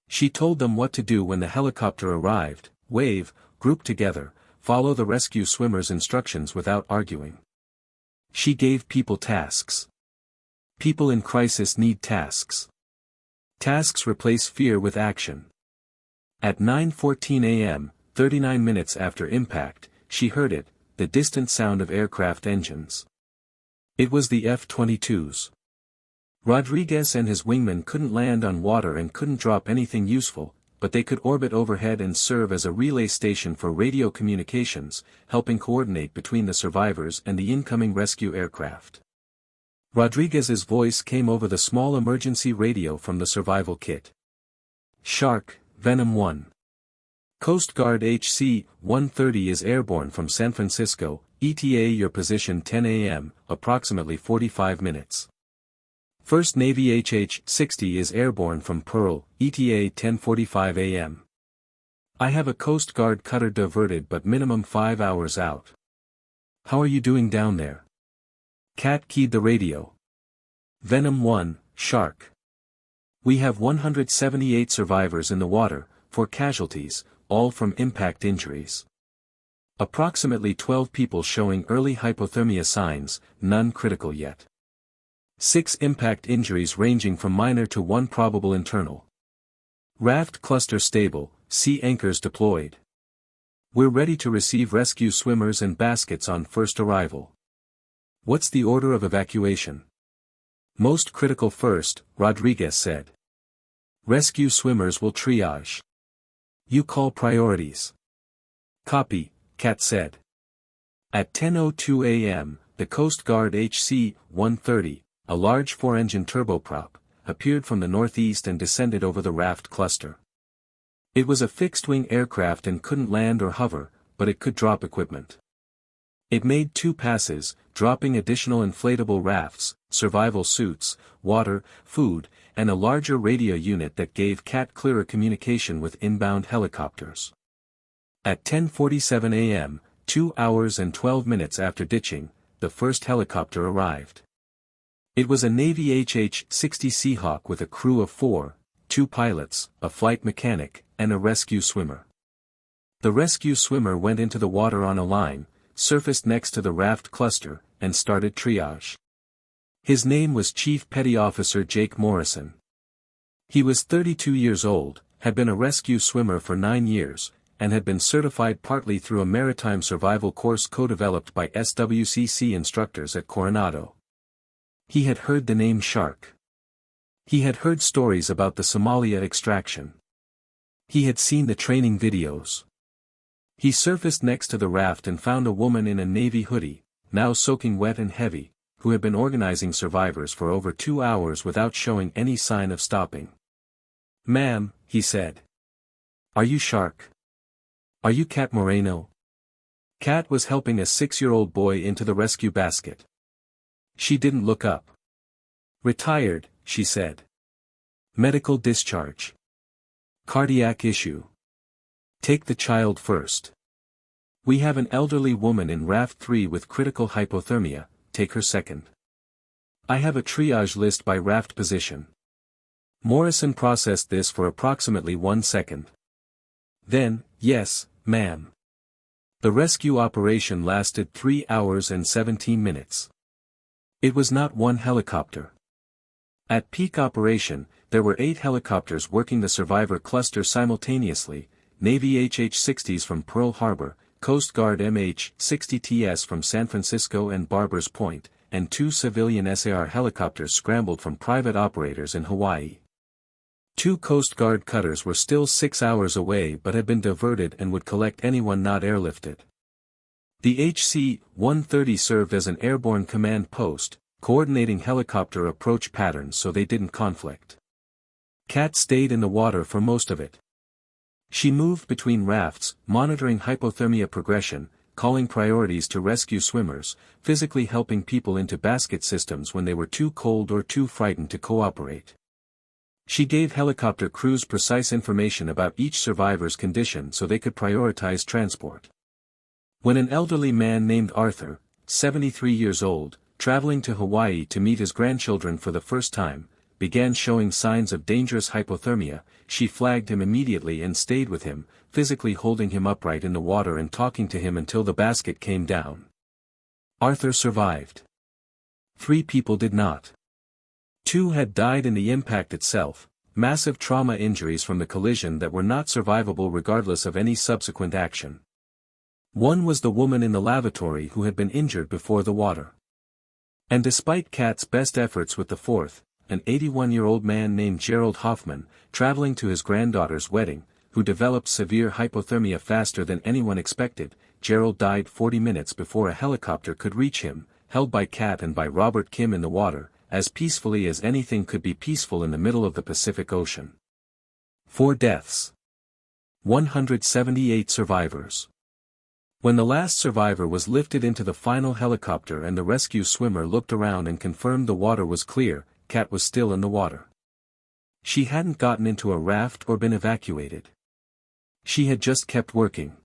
She told them what to do when the helicopter arrived: wave, group together, follow the rescue swimmer's instructions without arguing. She gave people tasks. People in crisis need tasks. Tasks replace fear with action. At 9:14 a.m., 39 minutes after impact, she heard it, the distant sound of aircraft engines. It was the F-22s. Rodriguez and his wingmen couldn't land on water and couldn't drop anything useful, but they could orbit overhead and serve as a relay station for radio communications, helping coordinate between the survivors and the incoming rescue aircraft. Rodriguez's voice came over the small emergency radio from the survival kit. Shark, Venom 1. Coast Guard HC-130 is airborne from San Francisco, ETA your position 10 a.m., approximately 45 minutes. First Navy HH-60 is airborne from Pearl, ETA 10:45 a.m. I have a Coast Guard cutter diverted but minimum 5 hours out. How are you doing down there? Cat keyed the radio. Venom 1, Shark. We have 178 survivors in the water, 4 casualties, all from impact injuries. Approximately 12 people showing early hypothermia signs, none critical yet. 6 impact injuries ranging from minor to 1 probable internal. Raft cluster stable, sea anchors deployed. We're ready to receive rescue swimmers and baskets on first arrival. What's the order of evacuation? Most critical first, Rodriguez said. Rescue swimmers will triage. You call priorities. Copy, Cat said. At 10:02 a.m., the Coast Guard HC-130, a large 4-engine turboprop, appeared from the northeast and descended over the raft cluster. It was a fixed-wing aircraft and couldn't land or hover, but it could drop equipment. It made 2 passes, dropping additional inflatable rafts, survival suits, water, food, and a larger radio unit that gave Cat clearer communication with inbound helicopters. At 10:47 a.m., 2 hours and 12 minutes after ditching, the first helicopter arrived. It was a Navy HH-60 Seahawk with a crew of 4, 2 pilots, a flight mechanic, and a rescue swimmer. The rescue swimmer went into the water on a line, surfaced next to the raft cluster, and started triage. His name was Chief Petty Officer Jake Morrison. He was 32 years old, had been a rescue swimmer for 9 years, and had been certified partly through a maritime survival course co-developed by SWCC instructors at Coronado. He had heard the name Shark. He had heard stories about the Somalia extraction. He had seen the training videos. He surfaced next to the raft and found a woman in a navy hoodie, now soaking wet and heavy, who had been organizing survivors for over 2 hours without showing any sign of stopping. "Ma'am," he said. "Are you Shark? Are you Cat Moreno?" Cat was helping a 6-year-old boy into the rescue basket. She didn't look up. "Retired," she said. "Medical discharge. Cardiac issue. Take the child first. We have an elderly woman in Raft 3 with critical hypothermia, take her second. I have a triage list by raft position." Morrison processed this for approximately 1 second. Then, "Yes, ma'am." The rescue operation lasted 3 hours and 17 minutes. It was not one helicopter. At peak operation, there were 8 helicopters working the survivor cluster simultaneously, Navy HH-60s from Pearl Harbor, Coast Guard MH-60TS from San Francisco and Barbers Point, and 2 civilian SAR helicopters scrambled from private operators in Hawaii. 2 Coast Guard cutters were still 6 hours away but had been diverted and would collect anyone not airlifted. The HC-130 served as an airborne command post, coordinating helicopter approach patterns so they didn't conflict. Cat stayed in the water for most of it. She moved between rafts, monitoring hypothermia progression, calling priorities to rescue swimmers, physically helping people into basket systems when they were too cold or too frightened to cooperate. She gave helicopter crews precise information about each survivor's condition so they could prioritize transport. When an elderly man named Arthur, 73 years old, traveling to Hawaii to meet his grandchildren for the first time, began showing signs of dangerous hypothermia, she flagged him immediately and stayed with him, physically holding him upright in the water and talking to him until the basket came down. Arthur survived. 3 people did not. 2 had died in the impact itself, massive trauma injuries from the collision that were not survivable regardless of any subsequent action. 1 was the woman in the lavatory who had been injured before the water. And despite Cat's best efforts with the 4th, an 81-year-old man named Gerald Hoffman, traveling to his granddaughter's wedding, who developed severe hypothermia faster than anyone expected, Gerald died 40 minutes before a helicopter could reach him, held by Cat and by Robert Kim in the water, as peacefully as anything could be peaceful in the middle of the Pacific Ocean. 4 deaths. 178 survivors. When the last survivor was lifted into the final helicopter and the rescue swimmer looked around and confirmed the water was clear, Kat was still in the water. She hadn't gotten into a raft or been evacuated. She had just kept working.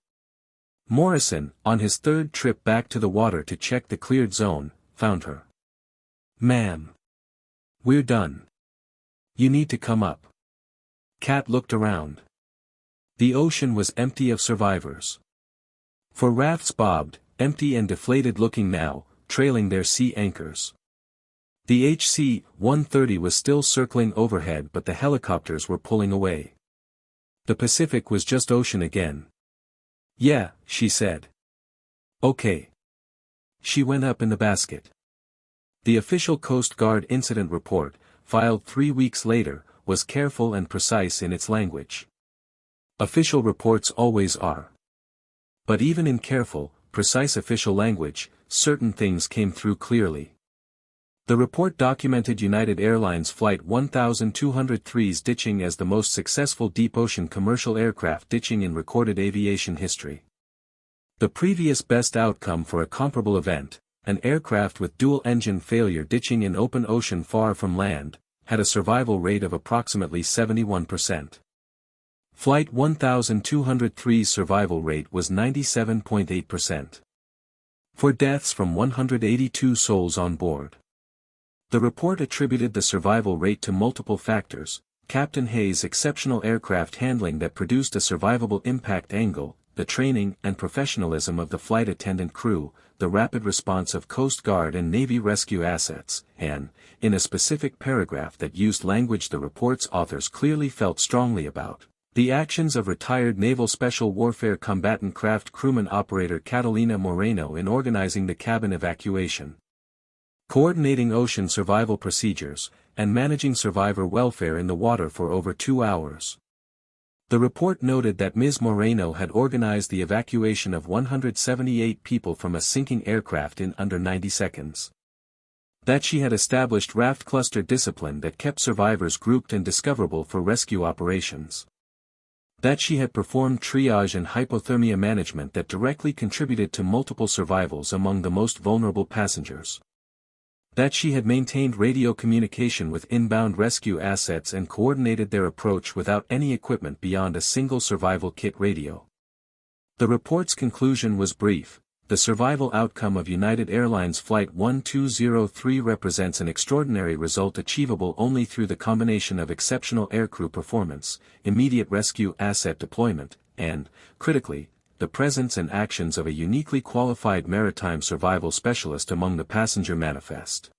Morrison, on his third trip back to the water to check the cleared zone, found her. "Ma'am. We're done. You need to come up." Kat looked around. The ocean was empty of survivors. Four rafts bobbed, empty and deflated looking now, trailing their sea anchors. The HC-130 was still circling overhead but the helicopters were pulling away. The Pacific was just ocean again. "Yeah," she said. "Okay." She went up in the basket. The official Coast Guard incident report, filed 3 weeks later, was careful and precise in its language. Official reports always are. But even in careful, precise official language, certain things came through clearly. The report documented United Airlines Flight 1203's ditching as the most successful deep-ocean commercial aircraft ditching in recorded aviation history. The previous best outcome for a comparable event, an aircraft with dual-engine failure ditching in open ocean far from land, had a survival rate of approximately 71%. Flight 1203's survival rate was 97.8%. For deaths from 182 souls on board. The report attributed the survival rate to multiple factors: Captain Hayes' exceptional aircraft handling that produced a survivable impact angle, the training and professionalism of the flight attendant crew, the rapid response of Coast Guard and Navy rescue assets, and, in a specific paragraph that used language the report's authors clearly felt strongly about, the actions of retired Naval Special Warfare Combatant Craft crewman operator Catalina Moreno in organizing the cabin evacuation, coordinating ocean survival procedures, and managing survivor welfare in the water for over 2 hours. The report noted that Ms. Moreno had organized the evacuation of 178 people from a sinking aircraft in under 90 seconds. That she had established raft cluster discipline that kept survivors grouped and discoverable for rescue operations. That she had performed triage and hypothermia management that directly contributed to multiple survivals among the most vulnerable passengers. That she had maintained radio communication with inbound rescue assets and coordinated their approach without any equipment beyond a single survival kit radio. The report's conclusion was brief: the survival outcome of United Airlines Flight 1203 represents an extraordinary result achievable only through the combination of exceptional aircrew performance, immediate rescue asset deployment, and, critically, the presence and actions of a uniquely qualified maritime survival specialist among the passenger manifest.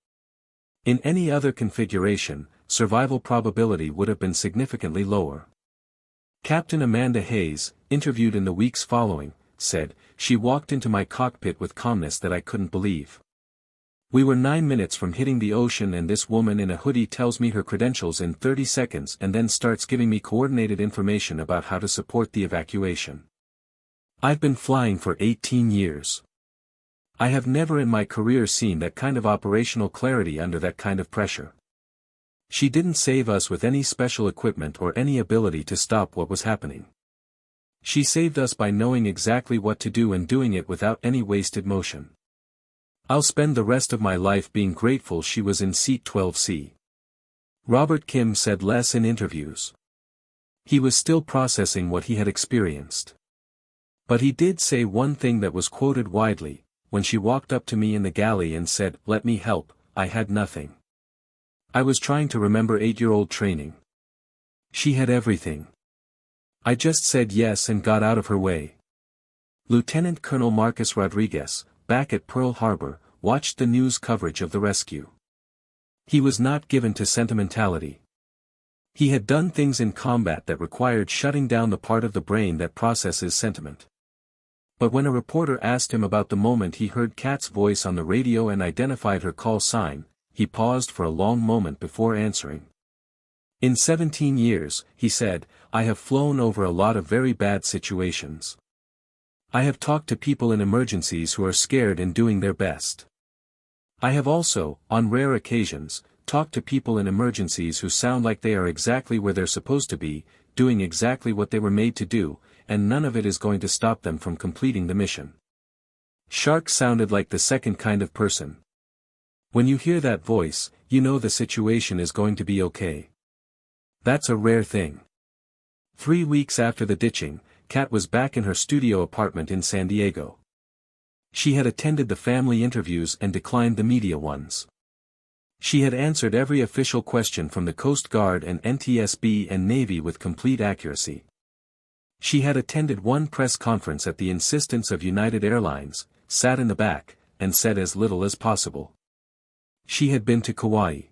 In any other configuration, survival probability would have been significantly lower. Captain Amanda Hayes, interviewed in the weeks following, said, "She walked into my cockpit with calmness that I couldn't believe. We were 9 minutes from hitting the ocean and this woman in a hoodie tells me her credentials in 30 seconds and then starts giving me coordinated information about how to support the evacuation. I've been flying for 18 years. I have never in my career seen that kind of operational clarity under that kind of pressure." She didn't save us with any special equipment or any ability to stop what was happening. She saved us by knowing exactly what to do and doing it without any wasted motion. I'll spend the rest of my life being grateful she was in seat 12C. Robert Kim said less in interviews. He was still processing what he had experienced. But he did say one thing that was quoted widely: when she walked up to me in the galley and said, "Let me help," I had nothing. I was trying to remember 8-year-old training. She had everything. I just said yes and got out of her way. Lieutenant Colonel Marcus Rodriguez, back at Pearl Harbor, watched the news coverage of the rescue. He was not given to sentimentality. He had done things in combat that required shutting down the part of the brain that processes sentiment. But when a reporter asked him about the moment he heard Kat's voice on the radio and identified her call sign, he paused for a long moment before answering. "In 17 years," he said, "I have flown over a lot of very bad situations. I have talked to people in emergencies who are scared and doing their best. I have also, on rare occasions, talked to people in emergencies who sound like they are exactly where they're supposed to be, doing exactly what they were made to do, and none of it is going to stop them from completing the mission. Shark sounded like the second kind of person. When you hear that voice, you know the situation is going to be okay. That's a rare thing. 3 weeks after the ditching, Kat was back in her studio apartment in San Diego. She had attended the family interviews and declined the media ones. She had answered every official question from the Coast Guard and NTSB and Navy with complete accuracy. She had attended one press conference at the insistence of United Airlines, sat in the back, and said as little as possible. She had been to Kauai.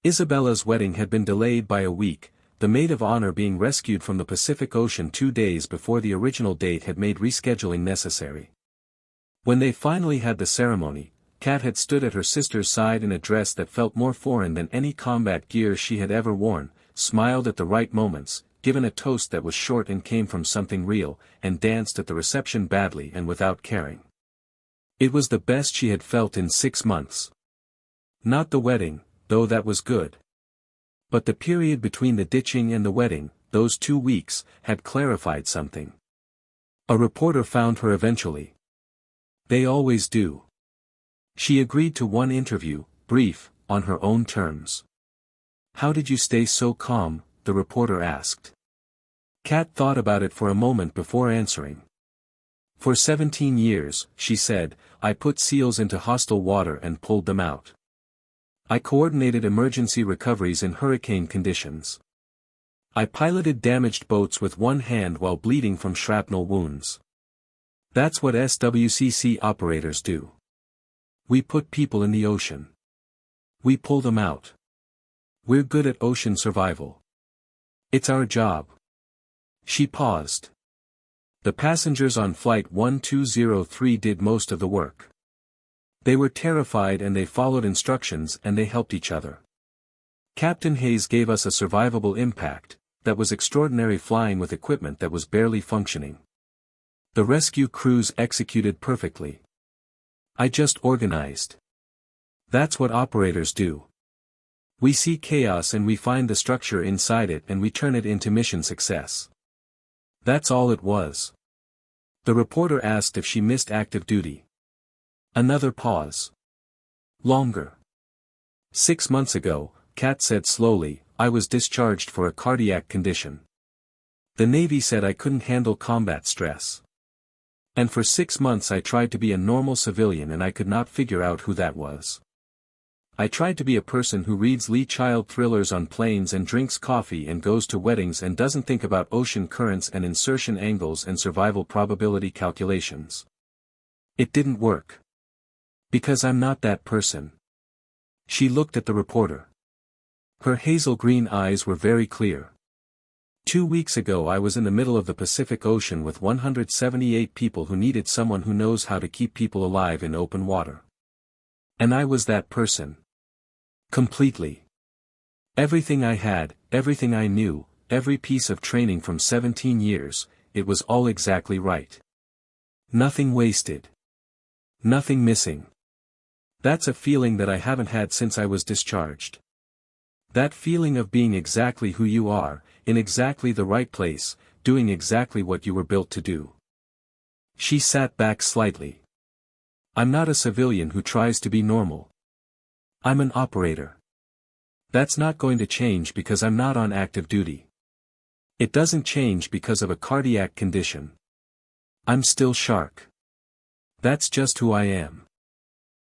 Isabella's wedding had been delayed by a week, the maid of honor being rescued from the Pacific Ocean 2 days before the original date had made rescheduling necessary. When they finally had the ceremony, Kat had stood at her sister's side in a dress that felt more foreign than any combat gear she had ever worn, smiled at the right moments, given a toast that was short and came from something real, and danced at the reception badly and without caring. It was the best she had felt in 6 months. Not the wedding, though that was good. But the period between the ditching and the wedding, those 2 weeks, had clarified something. A reporter found her eventually. They always do. She agreed to one interview, brief, on her own terms. "How did you stay so calm?" the reporter asked. Kat thought about it for a moment before answering. "For 17 years, she said, I put seals into hostile water and pulled them out. I coordinated emergency recoveries in hurricane conditions. I piloted damaged boats with one hand while bleeding from shrapnel wounds. That's what SWCC operators do. We put people in the ocean. We pull them out. We're good at ocean survival. It's our job." She paused. The passengers on Flight 1203 did most of the work. They were terrified and they followed instructions and they helped each other. Captain Hayes gave us a survivable impact, that was extraordinary flying with equipment that was barely functioning. The rescue crews executed perfectly. I just organized. That's what operators do. We see chaos and we find the structure inside it and we turn it into mission success. That's all it was. The reporter asked if she missed active duty. Another pause. Longer. 6 months ago, Kat said slowly, I was discharged for a cardiac condition. The Navy said I couldn't handle combat stress. And for 6 months I tried to be a normal civilian and I could not figure out who that was. I tried to be a person who reads Lee Child thrillers on planes and drinks coffee and goes to weddings and doesn't think about ocean currents and insertion angles and survival probability calculations. It didn't work. Because I'm not that person. She looked at the reporter. Her hazel green eyes were very clear. 2 weeks ago I was in the middle of the Pacific Ocean with 178 people who needed someone who knows how to keep people alive in open water. And I was that person. Completely. Everything I had, everything I knew, every piece of training from 17 years, it was all exactly right. Nothing wasted. Nothing missing. That's a feeling that I haven't had since I was discharged. That feeling of being exactly who you are, in exactly the right place, doing exactly what you were built to do. She sat back slightly. I'm not a civilian who tries to be normal. I'm an operator. That's not going to change because I'm not on active duty. It doesn't change because of a cardiac condition. I'm still Shark. That's just who I am.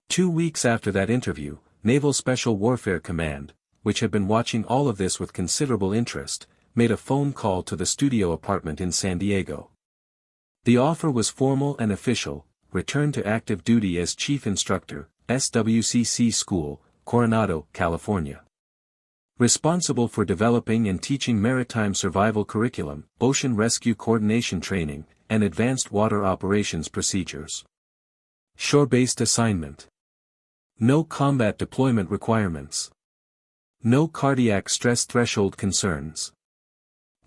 2 weeks after that interview, Naval Special Warfare Command, which had been watching all of this with considerable interest, made a phone call to the studio apartment in San Diego. The offer was formal and official: return to active duty as Chief Instructor, SWCC School, Coronado, California. Responsible for developing and teaching maritime survival curriculum, ocean rescue coordination training, and advanced water operations procedures. Shore-based assignment. No combat deployment requirements. No cardiac stress threshold concerns.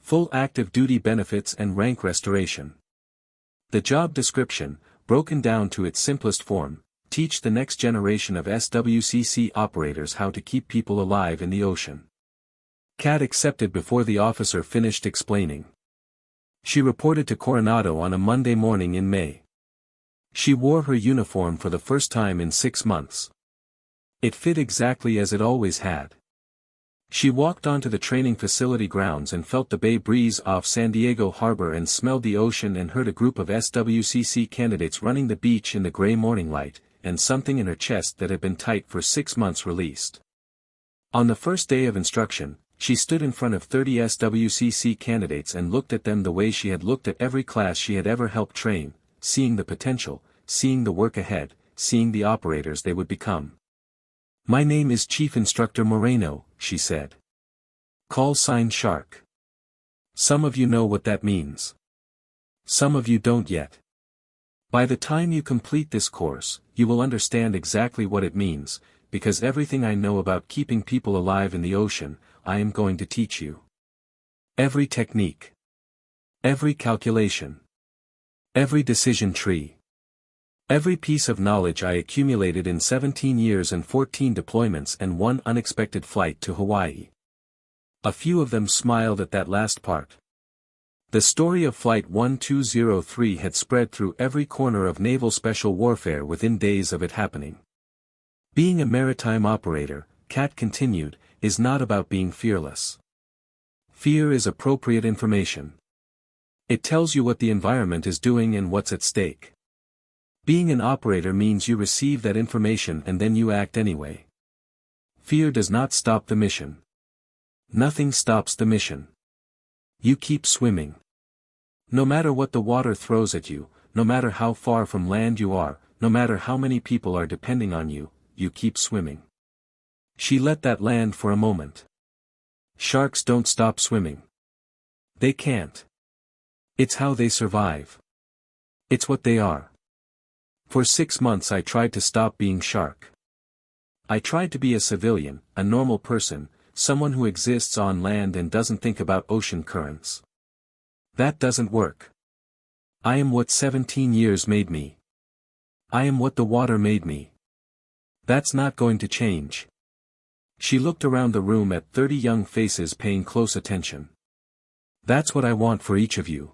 Full active duty benefits and rank restoration. The job description, broken down to its simplest form: teach the next generation of SWCC operators how to keep people alive in the ocean. Kat accepted before the officer finished explaining. She reported to Coronado on a Monday morning in May. She wore her uniform for the first time in 6 months. It fit exactly as it always had. She walked onto the training facility grounds and felt the bay breeze off San Diego Harbor and smelled the ocean and heard a group of SWCC candidates running the beach in the gray morning light, and something in her chest that had been tight for 6 months released. On the first day of instruction, she stood in front of 30 SWCC candidates and looked at them the way she had looked at every class she had ever helped train, seeing the potential, seeing the work ahead, seeing the operators they would become. "My name is Chief Instructor Moreno," she said. "Call sign Shark. Some of you know what that means. Some of you don't yet. By the time you complete this course, you will understand exactly what it means, because everything I know about keeping people alive in the ocean, I am going to teach you. Every technique. Every calculation. Every decision tree. Every piece of knowledge I accumulated in 17 years and 14 deployments and one unexpected flight to Hawaii." A few of them smiled at that last part. The story of Flight 1203 had spread through every corner of naval special warfare within days of it happening. Being a maritime operator, Kat continued, is not about being fearless. Fear is appropriate information. It tells you what the environment is doing and what's at stake. Being an operator means you receive that information and then you act anyway. Fear does not stop the mission. Nothing stops the mission. You keep swimming. No matter what the water throws at you, no matter how far from land you are, no matter how many people are depending on you, you keep swimming. She let that land for a moment. Sharks don't stop swimming. They can't. It's how they survive. It's what they are. For 6 months I tried to stop being Shark. I tried to be a civilian, a normal person, someone who exists on land and doesn't think about ocean currents. That doesn't work. I am what 17 years made me. I am what the water made me. That's not going to change. She looked around the room at 30 young faces paying close attention. That's what I want for each of you.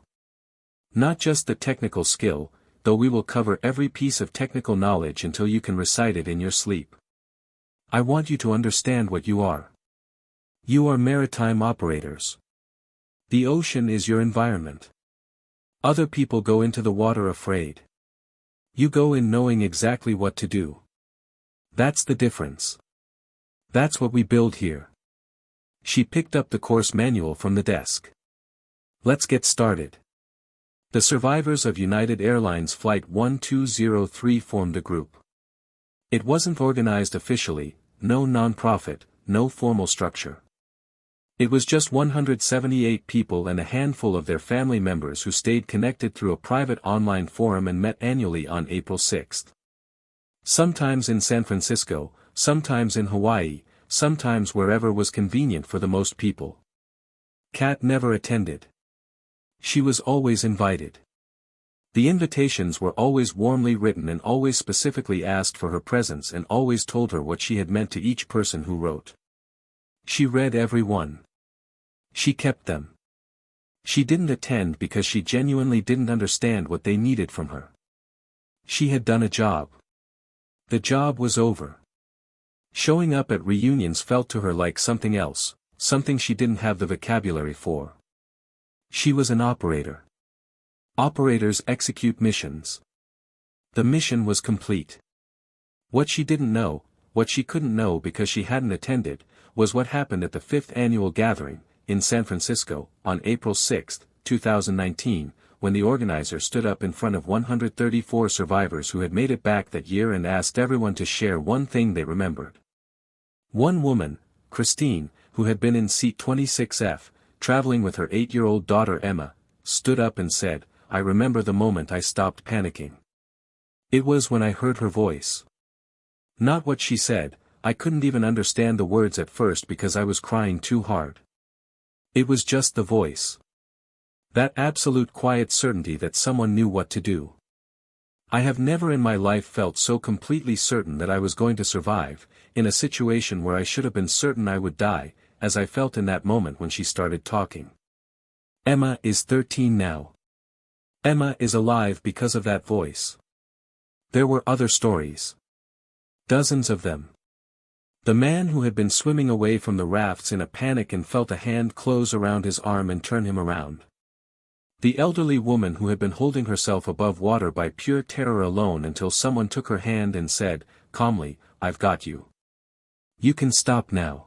Not just the technical skill, though we will cover every piece of technical knowledge until you can recite it in your sleep. I want you to understand what you are. You are maritime operators. The ocean is your environment. Other people go into the water afraid. You go in knowing exactly what to do. That's the difference. That's what we build here. She picked up the course manual from the desk. Let's get started. The survivors of United Airlines Flight 1203 formed a group. It wasn't organized officially, no non-profit, no formal structure. It was just 178 people and a handful of their family members who stayed connected through a private online forum and met annually on April 6. Sometimes in San Francisco, sometimes in Hawaii, sometimes wherever was convenient for the most people. Kat never attended. She was always invited. The invitations were always warmly written and always specifically asked for her presence and always told her what she had meant to each person who wrote. She read every one. She kept them. She didn't attend because she genuinely didn't understand what they needed from her. She had done a job. The job was over. Showing up at reunions felt to her like something else, something she didn't have the vocabulary for. She was an operator. Operators execute missions. The mission was complete. What she didn't know, what she couldn't know because she hadn't attended, was what happened at the 5th annual gathering, in San Francisco, on April 6, 2019, when the organizer stood up in front of 134 survivors who had made it back that year and asked everyone to share one thing they remembered. One woman, Christine, who had been in seat 26F, traveling with her 8-year-old daughter Emma, stood up and said, "I remember the moment I stopped panicking. It was when I heard her voice. Not what she said, I couldn't even understand the words at first because I was crying too hard. It was just the voice. That absolute quiet certainty that someone knew what to do. I have never in my life felt so completely certain that I was going to survive, in a situation where I should have been certain I would die, as I felt in that moment when she started talking. Emma is 13 now. Emma is alive because of that voice. There were other stories. Dozens of them. The man who had been swimming away from the rafts in a panic and felt a hand close around his arm and turn him around. The elderly woman who had been holding herself above water by pure terror alone until someone took her hand and said, calmly, "I've got you. You can stop now."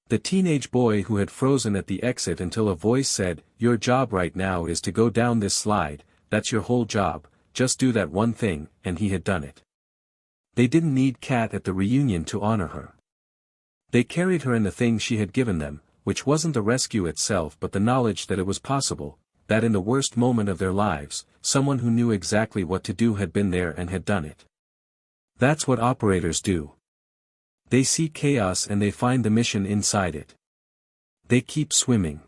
The teenage boy who had frozen at the exit until a voice said, "Your job right now is to go down this slide, that's your whole job, just do that one thing," and he had done it. They didn't need Kat at the reunion to honor her. They carried her in the thing she had given them, which wasn't the rescue itself but the knowledge that it was possible, that in the worst moment of their lives, someone who knew exactly what to do had been there and had done it. That's what operators do. They see chaos and they find the mission inside it. They keep swimming.